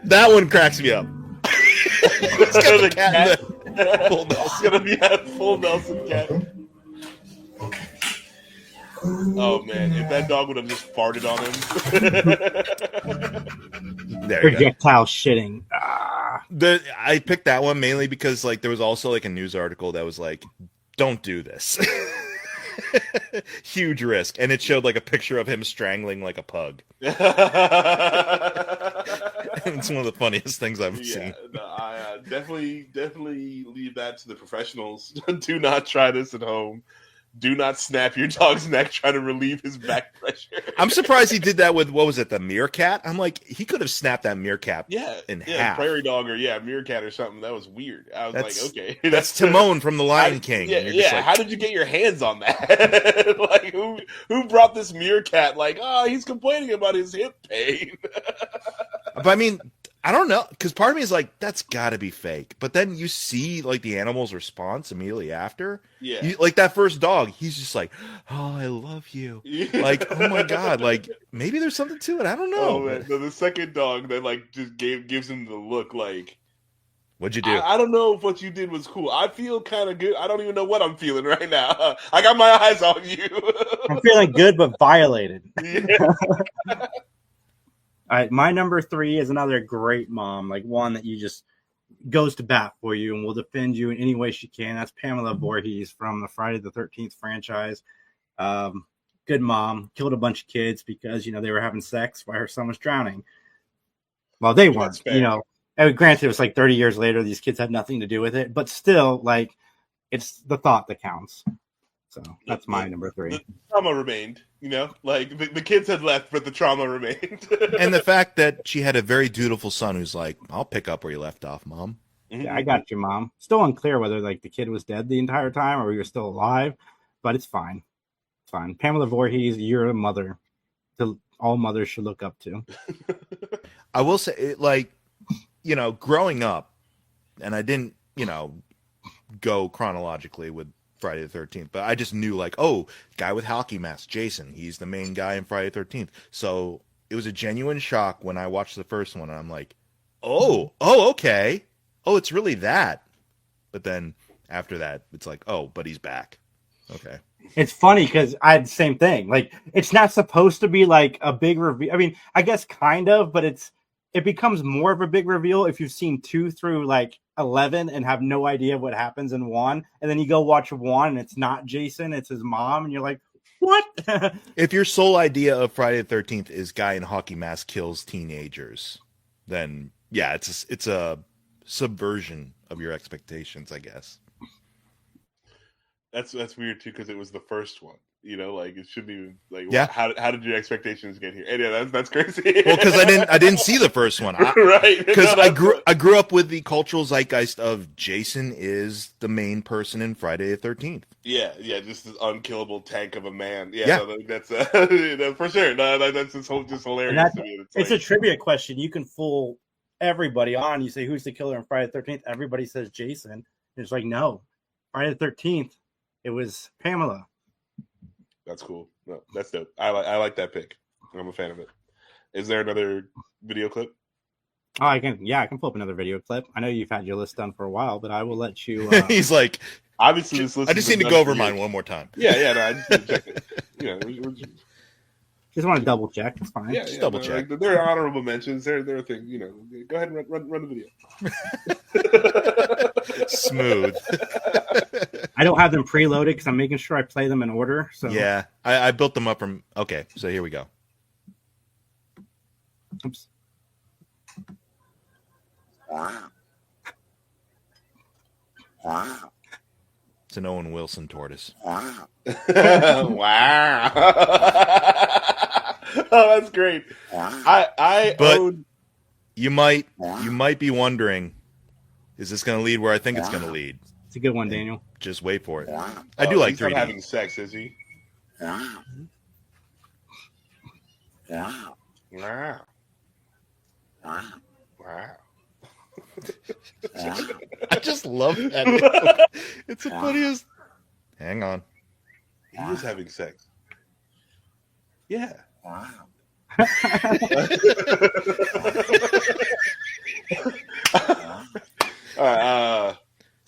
That one cracks me up. It's got the cat. It's gonna be a full Nelson cat. Oh man, if that dog would have just farted on him. Projectile shitting. I picked that one mainly because like there was also like a news article that was like, don't do this. Huge risk. And it showed like a picture of him strangling like a pug. It's one of the funniest things I've seen. No, I definitely leave that to the professionals. Do not try this at home. Do not snap your dog's neck trying to relieve his back pressure. I'm surprised he did that with, what was it, the meerkat? I'm like, he could have snapped that meerkat in half. Prairie dog or meerkat or something. That was weird. I was like, okay. That's Timon from The Lion King. Yeah. Like, how did you get your hands on that? Like, who brought this meerkat? Like, he's complaining about his hip pain. But I mean, I don't know, because part of me is like, that's got to be fake. But then you see like the animal's response immediately after. Yeah. Like that first dog, he's just like, oh, I love you. Like, oh my god, like maybe there's something to it. I don't know. Oh man, no, the second dog that like just gives him the look like, what'd you do? I don't know if what you did was cool. I feel kind of good. I don't even know what I'm feeling right now. I got my eyes on you. I'm feeling good but violated. Yeah. All right, my number 3 is another great mom, like one that you just goes to bat for you and will defend you in any way she can. That's Pamela Voorhees from the Friday the 13th franchise. Good mom, killed a bunch of kids because, they were having sex while her son was drowning. Well, they weren't, and granted, it was like 30 years later. These kids had nothing to do with it, but still, like, it's the thought that counts. So that's my number 3. The trauma remained, like the kids had left, but the trauma remained. And the fact that she had a very dutiful son who's like, I'll pick up where you left off, Mom. Yeah, I got you, Mom. Still unclear whether like the kid was dead the entire time or he was still alive, but it's fine. It's fine. Pamela Voorhees, you're a mother that all mothers should look up to. I will say, like, growing up, and I didn't, go chronologically with Friday the 13th, but I just knew like, oh, guy with hockey mask, Jason, he's the main guy in Friday the 13th. So it was a genuine shock when I watched the first one, and I'm like, oh, okay. Oh, it's really that. But then after that, it's like, oh, but he's back. Okay. It's funny because I had the same thing. Like, it's not supposed to be like a big reveal. I mean, I guess kind of, but it becomes more of a big reveal if you've seen 2 through like 11 and have no idea what happens in 1, and then you go watch 1 and it's not Jason, it's his mom, and you're like, what? If your sole idea of Friday the 13th is guy in hockey mask kills teenagers, then yeah, it's a subversion of your expectations, I guess. That's weird too, because it was the first one. You know, like it shouldn't even like. Yeah. How did your expectations get here? And yeah, that's crazy. Well, because I didn't see the first one, right? Because I grew up with the cultural zeitgeist of Jason is the main person in Friday the 13th. Yeah, just this unkillable tank of a man. Yeah. So that's for sure. No, that's just hilarious to me. It's a trivia question. You can fool everybody on. You say who's the killer on Friday the 13th? Everybody says Jason. It's like no, Friday the 13th. It was Pamela. That's cool. No, that's dope. I like that pick. I'm a fan of it. Is there another video clip? Oh, I can pull up another video clip. I know you've had your list done for a while, but I will let you. He's like, obviously, this list. I just need to go over mine one more time. Yeah. No, I just need to check it. Just want to double check. It's fine. Yeah, just double check. Like, there are honorable mentions. There are things. Go ahead and run the video. Smooth. I don't have them preloaded because I'm making sure I play them in order. So yeah, I built them up from. Okay, so here we go. Oops. Wow. It's an Owen Wilson tortoise. Wow. Wow. Oh, that's great. Wow. But you might be wondering, is this going to lead where I think it's going to lead? It's a good one, Daniel. Just wait for it. Wow. I do like he's not 3D. having sex, is he? Wow. Wow. Wow. Wow. Wow. Wow. I just love that. It's the funniest. Hang on. He is having sex. Yeah. Wow.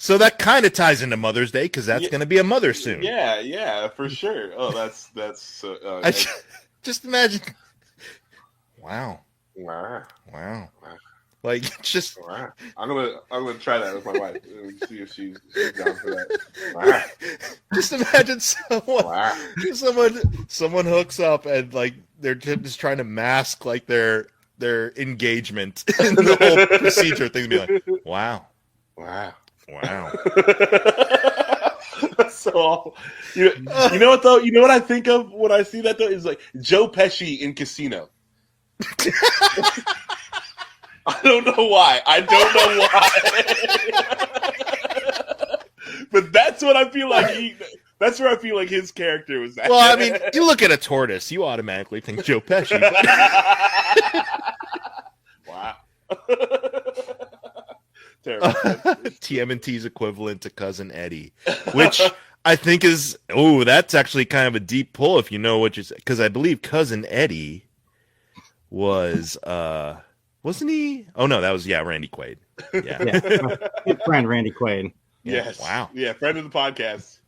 So that kind of ties into Mother's Day because that's going to be a mother soon. Yeah, for sure. Oh, that's just imagine. Wow. Wow. Like it's just. Wow. I'm gonna try that with my wife and see if she's down for that. Wow. Just imagine Wow. someone hooks up and like they're just trying to mask like their engagement and the whole procedure thing. Be like, wow. That's so. You know what though? You know what I think of when I see that though is like Joe Pesci in Casino. I don't know why. But that's what I feel like. That's where I feel like his character was at. Well, I mean, you look at a tortoise, you automatically think Joe Pesci. Wow. TMNT's equivalent to Cousin Eddie, which I think is that's actually kind of a deep pull if you know what you say, because I believe Cousin Eddie was wasn't he? Oh no, that was Randy Quaid. Yeah. Friend Randy Quaid. Yes. Wow. Yeah, friend of the podcast,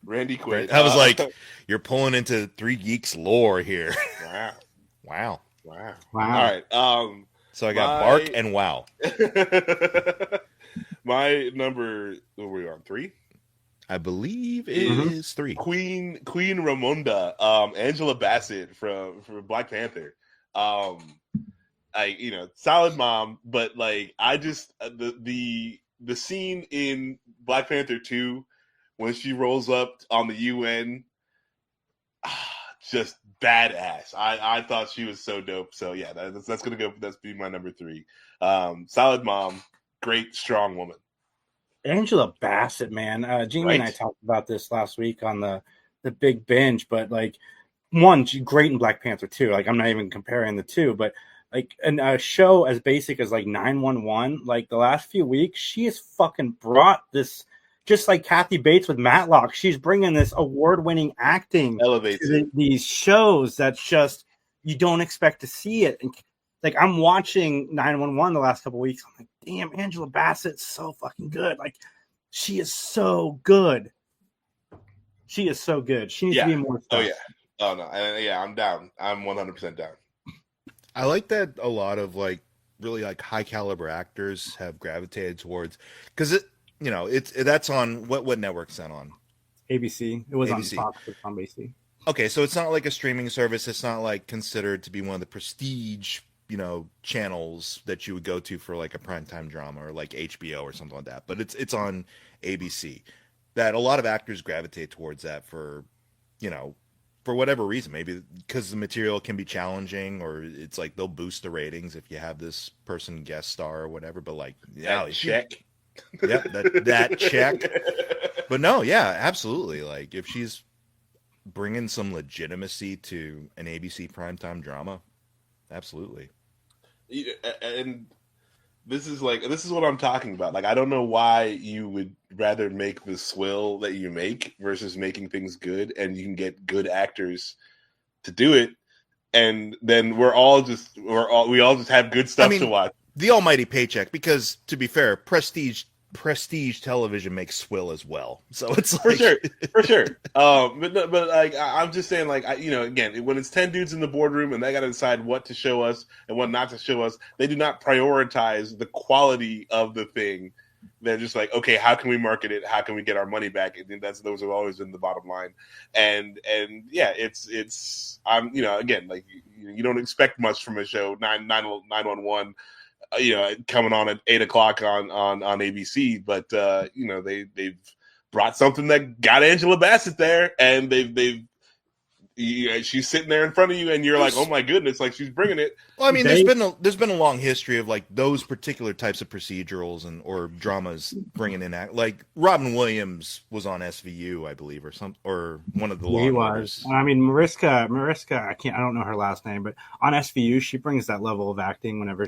Randy Quaid. I was like, you're pulling into Three Geeks lore here. Wow. Wow. All right. So I got Bark and Wow. My number, what were we on, 3? I believe it is 3. Queen Ramonda, Angela Bassett from Black Panther. Solid mom, but like I just the scene in Black Panther 2 when she rolls up on the UN, just badass. I thought she was so dope. So yeah, that's gonna go. That's be my number 3. Solid mom, great strong woman. Angela Bassett, man. Jamie and I talked about this last week on the big binge, but like one, she's great in Black Panther 2. Like I'm not even comparing the two, but like in a show as basic as like 911, like the last few weeks, she has fucking brought this. Just like Kathy Bates with Matlock, she's bringing this award-winning acting to these shows that's just you don't expect to see it. And like I'm watching 911 the last couple of weeks, I'm like, damn, Angela Bassett's so fucking good. Like she is so good. She is so good. She needs to be more stuff. Oh yeah. Oh no. I'm down. I'm 100% down. I like that a lot of like really like high caliber actors have gravitated towards because that's on what network's that on? ABC. It was ABC. on Fox. It's on ABC. Okay, so it's not like a streaming service. It's not like considered to be one of the prestige channels that you would go to for like a primetime drama or like HBO or something like that. But it's on ABC. That a lot of actors gravitate towards that for whatever reason. Maybe because the material can be challenging, or it's like they'll boost the ratings if you have this person guest star or whatever. But like, yeah, check. Yeah, that check. But no, yeah, absolutely. Like if she's bringing some legitimacy to an ABC primetime drama, absolutely. And this is what I'm talking about. Like, I don't know why you would rather make the swill that you make versus making things good, and you can get good actors to do it, and then we all just have good stuff to watch. The almighty paycheck, because to be fair, prestige television makes swill as well. So it's like... for sure. But like I'm just saying, like again, when it's 10 dudes in the boardroom and they got to decide what to show us and what not to show us, they do not prioritize the quality of the thing. They're just like, okay, how can we market it? How can we get our money back? And those have always been the bottom line. And yeah, it's again, like you don't expect much from a show 911. Coming on at 8:00 on ABC, but they've brought something that got Angela Bassett there, and she's sitting there in front of you, and you're like, oh my goodness, like she's bringing it. Well, I mean, there's been a long history of like those particular types of procedurals or dramas bringing in like Robin Williams was on SVU, I believe, or one of the he was. I mean, Mariska, I don't know her last name, but on SVU she brings that level of acting whenever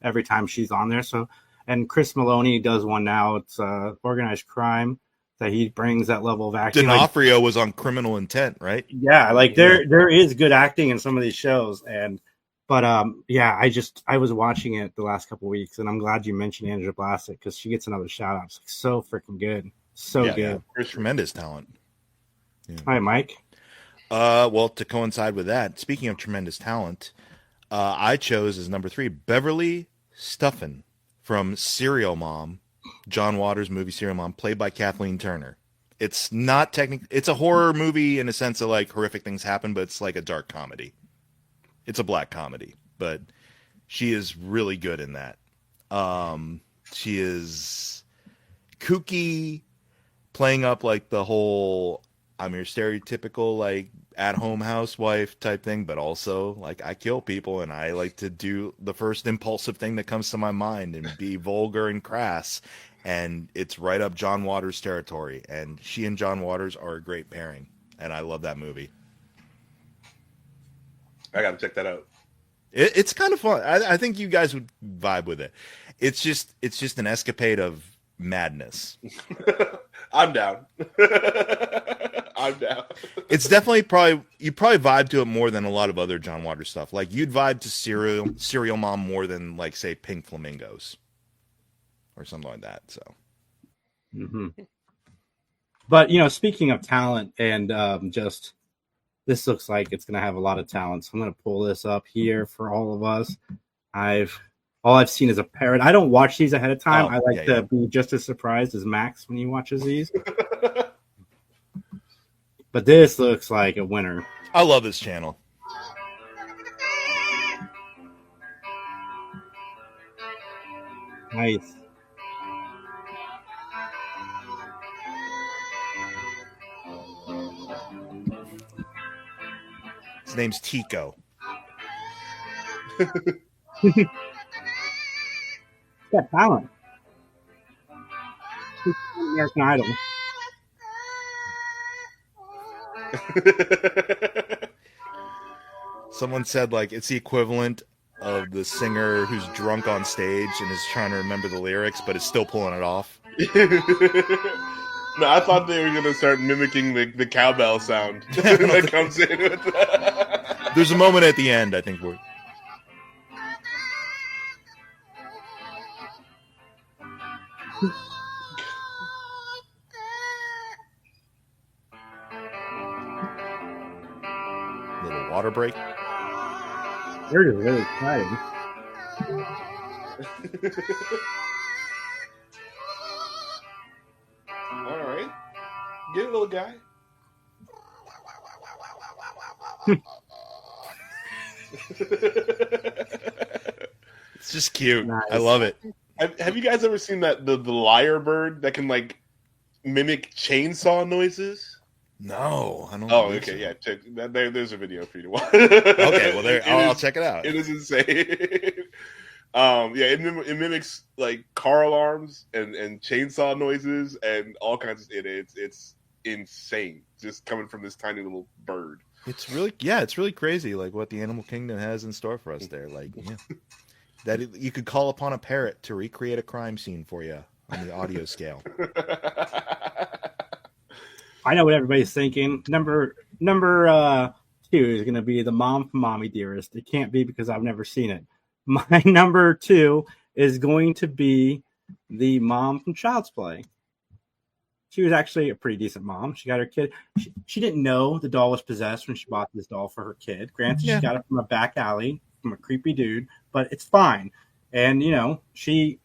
every time she's on there. So, and Chris Maloney does one now. It's organized crime that he brings that level of acting. D'Onofrio was on Criminal Intent, right? Yeah, like there is good acting in some of these shows, but I was watching it the last couple of weeks, and I'm glad you mentioned Angela Bassett because she gets another shout out. It's like so freaking good, good. Yeah. There's tremendous talent. Yeah. Hi, Mike. Well, to coincide with that, speaking of tremendous talent, I chose as number 3 Beverly Stuffin from Serial Mom, John Waters' movie Serial Mom, played by Kathleen Turner. It's not technically, it's a horror movie in a sense of like horrific things happen, but it's like a dark comedy. It's a black comedy, but she is really good in that. She is kooky, playing up like the whole I'm your stereotypical like at-home housewife type thing, but also like I kill people and I like to do the first impulsive thing that comes to my mind and be vulgar and crass, and it's right up John Waters territory, and she and John Waters are a great pairing, and I love that movie. I gotta check that out. It's kind of fun. I think you guys would vibe with it. It's just an escapade of madness. I'm down. I'm down. It's definitely you probably vibe to it more than a lot of other John Waters stuff. Like you'd vibe to Serial Mom more than like say Pink Flamingos or something like that. So, But speaking of talent and this looks like it's going to have a lot of talent. So I'm going to pull this up here for all of us. All I've seen is a parrot. I don't watch these ahead of time. I like to be just as surprised as Max when he watches these. But this looks like a winner. I love this channel. Nice. His name's Tico. Got talent. American Idol. Someone said like it's the equivalent of the singer who's drunk on stage and is trying to remember the lyrics but is still pulling it off. No, I thought they were going to start mimicking the cowbell sound that comes in with that. There's a moment at the end, I think, where... little water break. They're just really exciting. All right. Get it, little guy. It's just cute. Nice. I love it. Have you guys ever seen that the lyre bird that can like mimic chainsaw noises? No, I don't. Oh, believe okay, so. yeah. Check that. There's a video for you to watch. Okay, well, I'll check it out. It is insane. Yeah, it mimics like car alarms and chainsaw noises and all kinds of. It's insane, just coming from this tiny little bird. It's really crazy, like what the animal kingdom has in store for us there. Like, yeah, that you could call upon a parrot to recreate a crime scene for you on the audio scale. I know what everybody's thinking. Number 2 is going to be the mom from Mommy Dearest. It can't be because I've never seen it. My number 2 is going to be the mom from Child's Play. She was actually a pretty decent mom. She got her kid. She didn't know the doll was possessed when she bought this doll for her kid. Granted, she got it from a back alley from a creepy dude, but it's fine. And, you know, she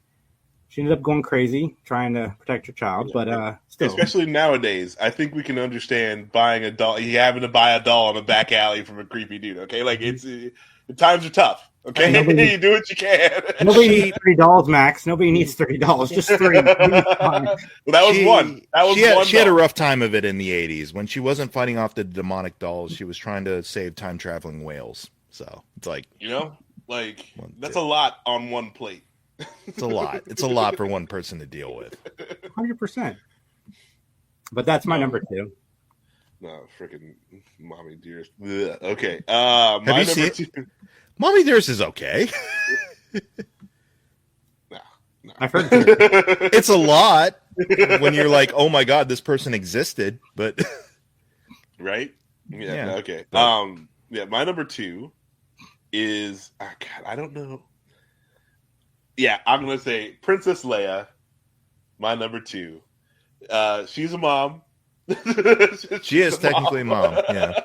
ended up going crazy trying to protect her child, but still. Especially nowadays, I think we can understand buying a doll. You having to buy a doll in a back alley from a creepy dude. Okay, like the times are tough. Okay, you do what you can. Nobody needs 3 dolls, Max. Nobody needs 30 dolls. Just 3. Well, that was one. That was one. She had a rough time of it in the 80s when she wasn't fighting off the demonic dolls. She was trying to save time traveling whales. So it's like, you know, like that's a lot on one plate. It's a lot. It's a lot for one person to deal with. 100%. But that's my number 2. No, freaking Mommy Dearest. Ugh. Okay. Have you seen it? Mommy Dearest is okay. No. I've heard It's a lot when you're like, oh my god, this person existed, but right? Yeah. Okay. But... Yeah. My number 2 is God. I don't know. Yeah, I'm gonna say Princess Leia. My number 2. She's a mom. She is technically a mom. Yeah.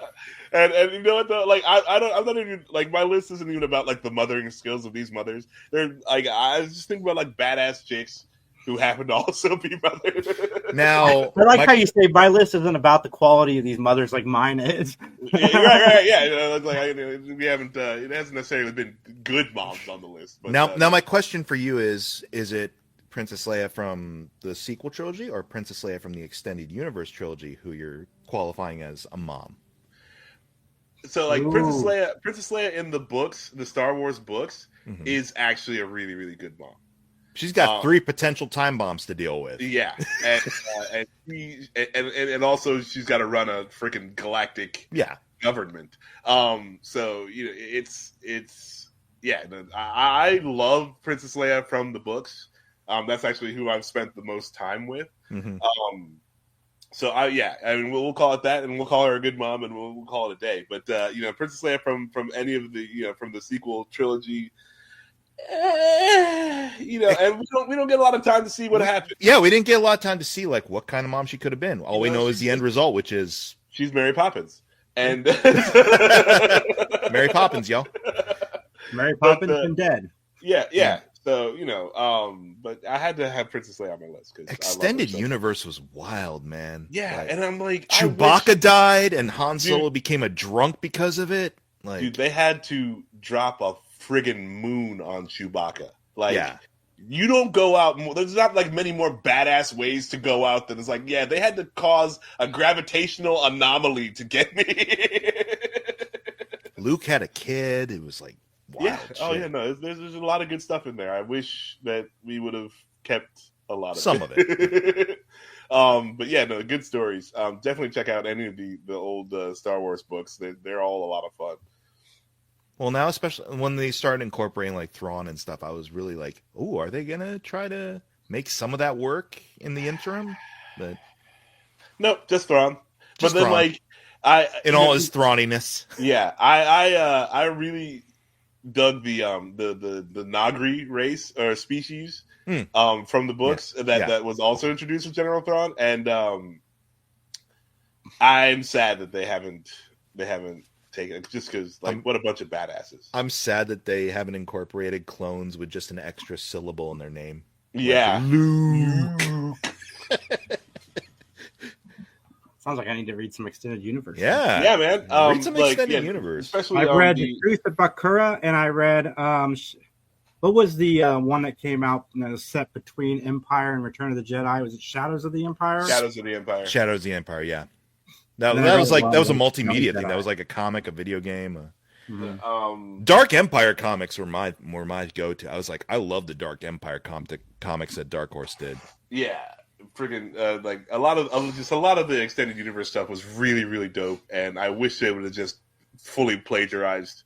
And you know what though? Like I'm not even like my list isn't even about like the mothering skills of these mothers. They're like I was just thinking about like badass chicks who happen to also be mothers. Now I like how you say my list isn't about the quality of these mothers like mine is. right. Yeah, you know, it's like we haven't. It hasn't necessarily been good moms on the list. But, now my question for you is it Princess Leia from the sequel trilogy or Princess Leia from the extended universe trilogy who you're qualifying as a mom? So like Princess Leia in the books, the Star Wars books, is actually a really, really good mom. She's got 3 potential time bombs to deal with. Yeah, and also she's got to run a freaking galactic government. So you know, it's I love Princess Leia from the books. That's actually who I've spent the most time with. So I mean, we'll call it that, and we'll call her a good mom, and we'll call it a day. But you know, Princess Leia from any of the from the sequel trilogy, you know, and we don't get a lot of time to see what happened. Yeah, we didn't get a lot of time to see like what kind of mom she could have been. All we know is the end result, which is she's Mary Poppins, and Mary Poppins, y'all. Mary Poppins and dead. Yeah. So, you know, but I had to have Princess Leia on my list. Extended universe was wild, man. Yeah, like, and I'm like... Chewbacca died, and Han Solo became a drunk because of it. Like, dude, they had to drop a friggin' moon on Chewbacca. Like, you don't go out... There's not, like, many more badass ways to go out than it's like, yeah, they had to cause a gravitational anomaly to get me. Luke had a kid. It was like... Yeah. Oh, yeah. No, there's a lot of good stuff in there. I wish that we would have kept a lot of some of it. But yeah, no, good stories. Definitely check out any of the old Star Wars books. They're all a lot of fun. Well, now especially when they started incorporating like Thrawn and stuff, I was really like, "Oh, are they gonna try to make some of that work in the interim?" But no, just Thrawn. But then, Thrawn. like, in all his Thrawniness. Yeah, I really dug the Nagri race or species from the books that was also introduced with General Thrawn, and I'm sad that they haven't taken it just because what a bunch of badasses. I'm sad that they haven't incorporated clones with just an extra syllable in their name. Yeah, like Luke. Sounds like I need to read some extended universe. Yeah, man. Read some extended universe. Especially I read The Truth of Bakura, and I read what was the one that came out set between Empire and Return of the Jedi? Was it Shadows of the Empire? Shadows of the Empire. Shadows of the Empire, yeah. That was a multimedia thing. That was like a comic, a video game. Dark Empire comics were my go-to. I was like, I love the Dark Empire comics that Dark Horse did. Yeah, freaking like a lot of the extended universe stuff was really, really dope, and I wish they would have just fully plagiarized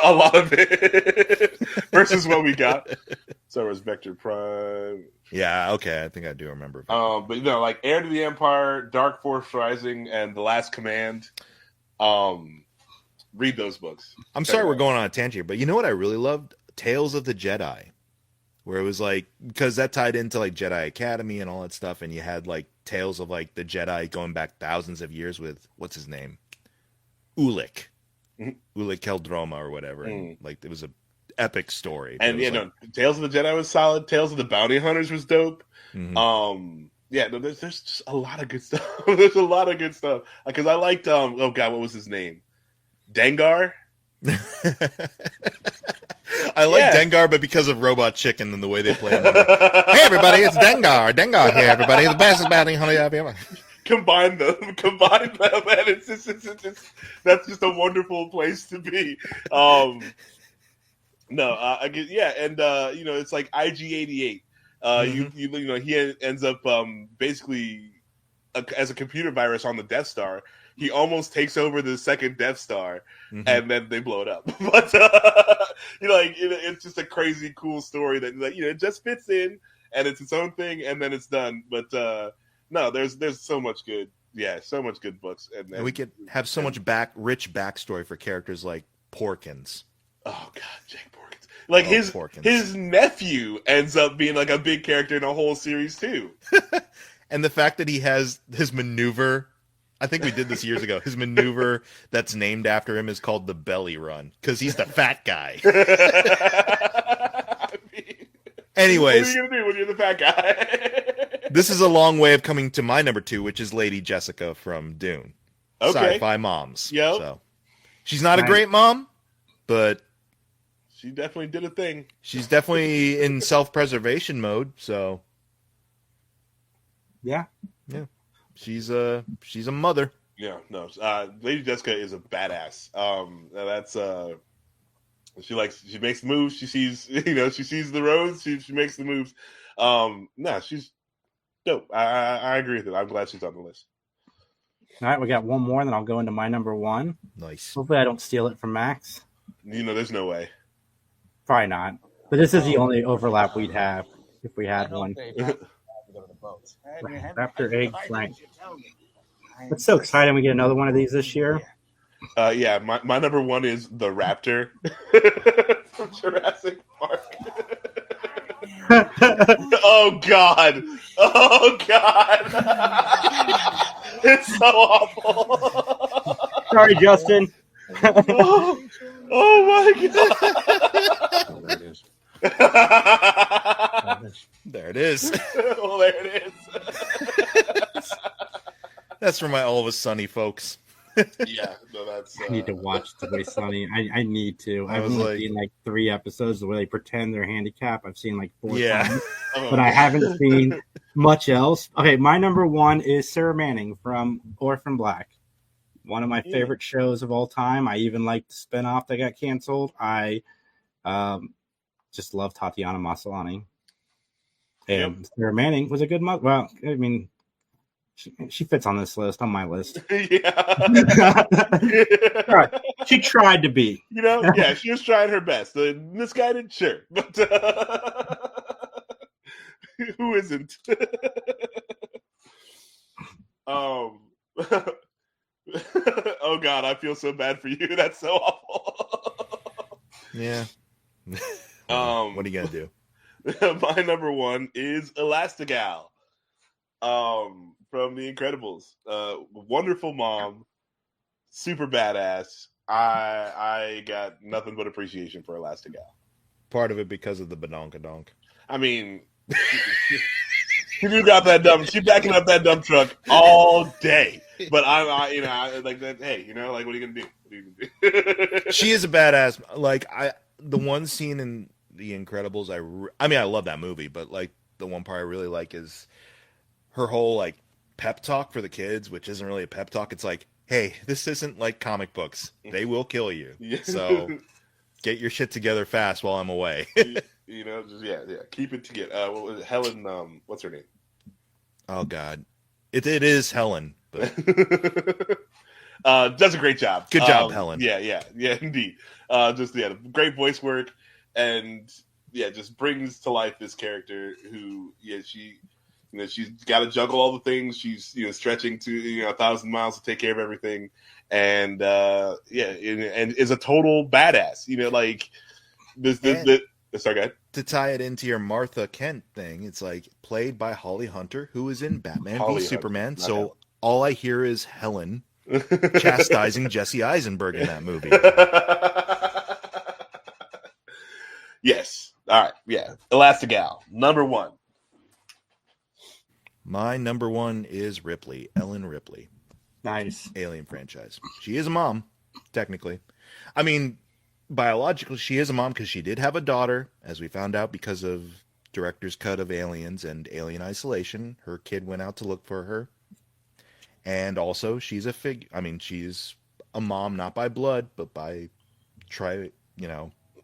a lot of it versus what we got. So it was Vector Prime. Yeah, okay, I think I do remember. But like Heir to the Empire, Dark Force Rising, and The Last Command. Read those books. I'm sorry we're going on a tangent here, but you know what I really loved? Tales of the Jedi. Where it was like, because that tied into like Jedi Academy and all that stuff, and you had like tales of like the Jedi going back thousands of years with, what's his name? Ulick. Ulick Keldroma or whatever. And, like, it was a epic story. And Tales of the Jedi was solid. Tales of the Bounty Hunters was dope. There's just a lot of good stuff. There's a lot of good stuff. Because I liked what was his name? Dengar? I like Dengar, but because of Robot Chicken and the way they play him. Hey everybody, it's Dengar. Dengar here, everybody. The best bounty hunter I've ever. Combine them, and it's that's just a wonderful place to be. It's like IG-88. He ends up basically as a computer virus on the Death Star. He almost takes over the second Death Star, and then they blow it up. But it's just a crazy, cool story that it just fits in, and it's its own thing, and then it's done. But there's so much good, so much good books, and we could have so much rich backstory for characters like Porkins. Oh God, Jake Porkins! Like his nephew ends up being like a big character in a whole series too. And the fact that he has his maneuver. I think we did this years ago. His maneuver that's named after him is called the belly run because he's the fat guy. Anyways, what are you gonna do when you're the fat guy? This is a long way of coming to my number 2, which is Lady Jessica from Dune. Okay. Sci-Fi moms. Yep. So she's not a great mom, but she definitely did a thing. She's definitely in self-preservation mode. So yeah. She's a mother. Yeah, no. Lady Jessica is a badass. That's she makes the moves. She sees she sees the roads. She makes the moves. She's dope. I agree with it. I'm glad she's on the list. All right, we got one more, and then I'll go into my number 1. Nice. Hopefully, I don't steal it from Max. There's no way. Probably not. But this is the only overlap we'd have if we had one. Raptor egg Frank. It's so exciting we get another one of these this year. My number 1 is the Raptor from Jurassic Park. Oh God! It's so awful. Sorry, Justin. Oh my God! There it is. Well, there it is. That's for my Always Sunny folks. Yeah, no, that's. I need to watch The Way Sunny. I need to. I've only seen like 3 episodes where they pretend they're handicapped. I've seen like 4 times, but I haven't seen much else. Okay, my number 1 is Sarah Manning from Orphan Black. One of my favorite shows of all time. I even like the spinoff that got canceled. I just love Tatiana Maslany. And Sarah Manning was a good mother. Well, I mean, she fits on this list, on my list. Yeah. Right. She tried to be. She was trying her best. Misguided, sure. But who isn't? Oh God, I feel so bad for you. That's so awful. Yeah. What are you gonna do? My number 1 is Elastigirl. From The Incredibles. Wonderful mom, super badass. I got nothing but appreciation for Elastigirl. Part of it because of the badonkadonk. I mean, She got that dump. She's backing up that dump truck all day. But I like that. Hey, like, what are you gonna do? What are you gonna do? She is a badass. Like the one scene in The Incredibles, I mean, I love that movie, but like the one part I really like is her whole like pep talk for the kids, which isn't really a pep talk. It's like, hey, this isn't like comic books. They will kill you. So get your shit together fast while I'm away. Just keep it together. What was it? Helen? What's her name? Oh God, it is Helen. But... does a great job. Good job, Helen. Yeah, indeed. Great voice work, and just brings to life this character who, she's got to juggle all the things. She's stretching to 1,000 miles to take care of everything, and and is a total badass. Like this. Sorry, go ahead. To tie it into your Martha Kent thing, it's like played by Holly Hunter, who is in Batman v Superman. So Helen. All I hear is Helen chastising Jesse Eisenberg in that movie. Yes. All right. Yeah. Elastigirl, number 1. My number 1 is Ripley, Ellen Ripley. Nice. Alien franchise. She is a mom, technically. I mean, biologically, she is a mom because she did have a daughter, as we found out because of director's cut of Aliens and Alien Isolation. Her kid went out to look for her. And also, she's she's a mom, not by blood, but by strife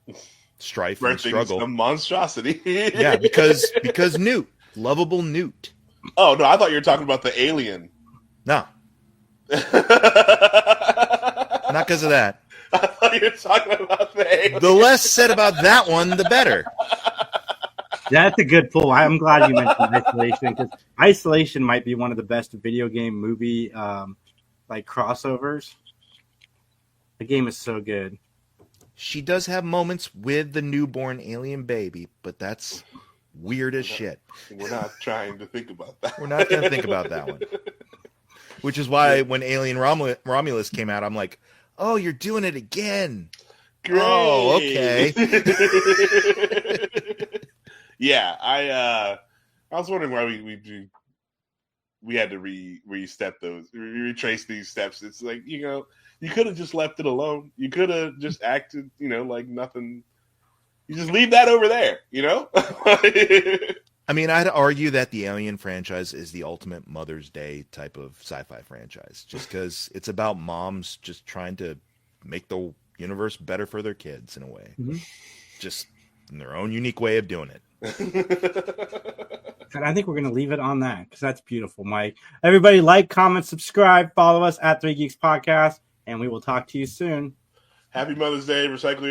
and struggle. Some monstrosity. Yeah, because Newt, lovable Newt. Oh no, I thought you were talking about the alien. No, not because of that. I thought you were talking about the alien. The less said about that one, the better. That's a good pull. I'm glad you mentioned Isolation, because Isolation might be one of the best video game movie crossovers. The game is so good. She does have moments with the newborn alien baby, but that's weird as shit. We're not trying to think about that. We're not going to think about that one. Which is why when Alien Romulus came out, I'm like, oh, you're doing it again. Great. Oh, okay. Yeah, I was wondering why we had to retrace these steps. It's like, you could have just left it alone. You could have just acted, like nothing. You just leave that over there, I mean, I'd argue that the Alien franchise is the ultimate Mother's Day type of sci-fi franchise, just because it's about moms just trying to make the universe better for their kids in a way. Mm-hmm. Just in their own unique way of doing it. And I think we're going to leave it on that, because that's beautiful, Mike. Everybody like, comment, subscribe, follow us at 3 Geeks Podcast, and we will talk to you soon. Happy Mother's Day. Recycle your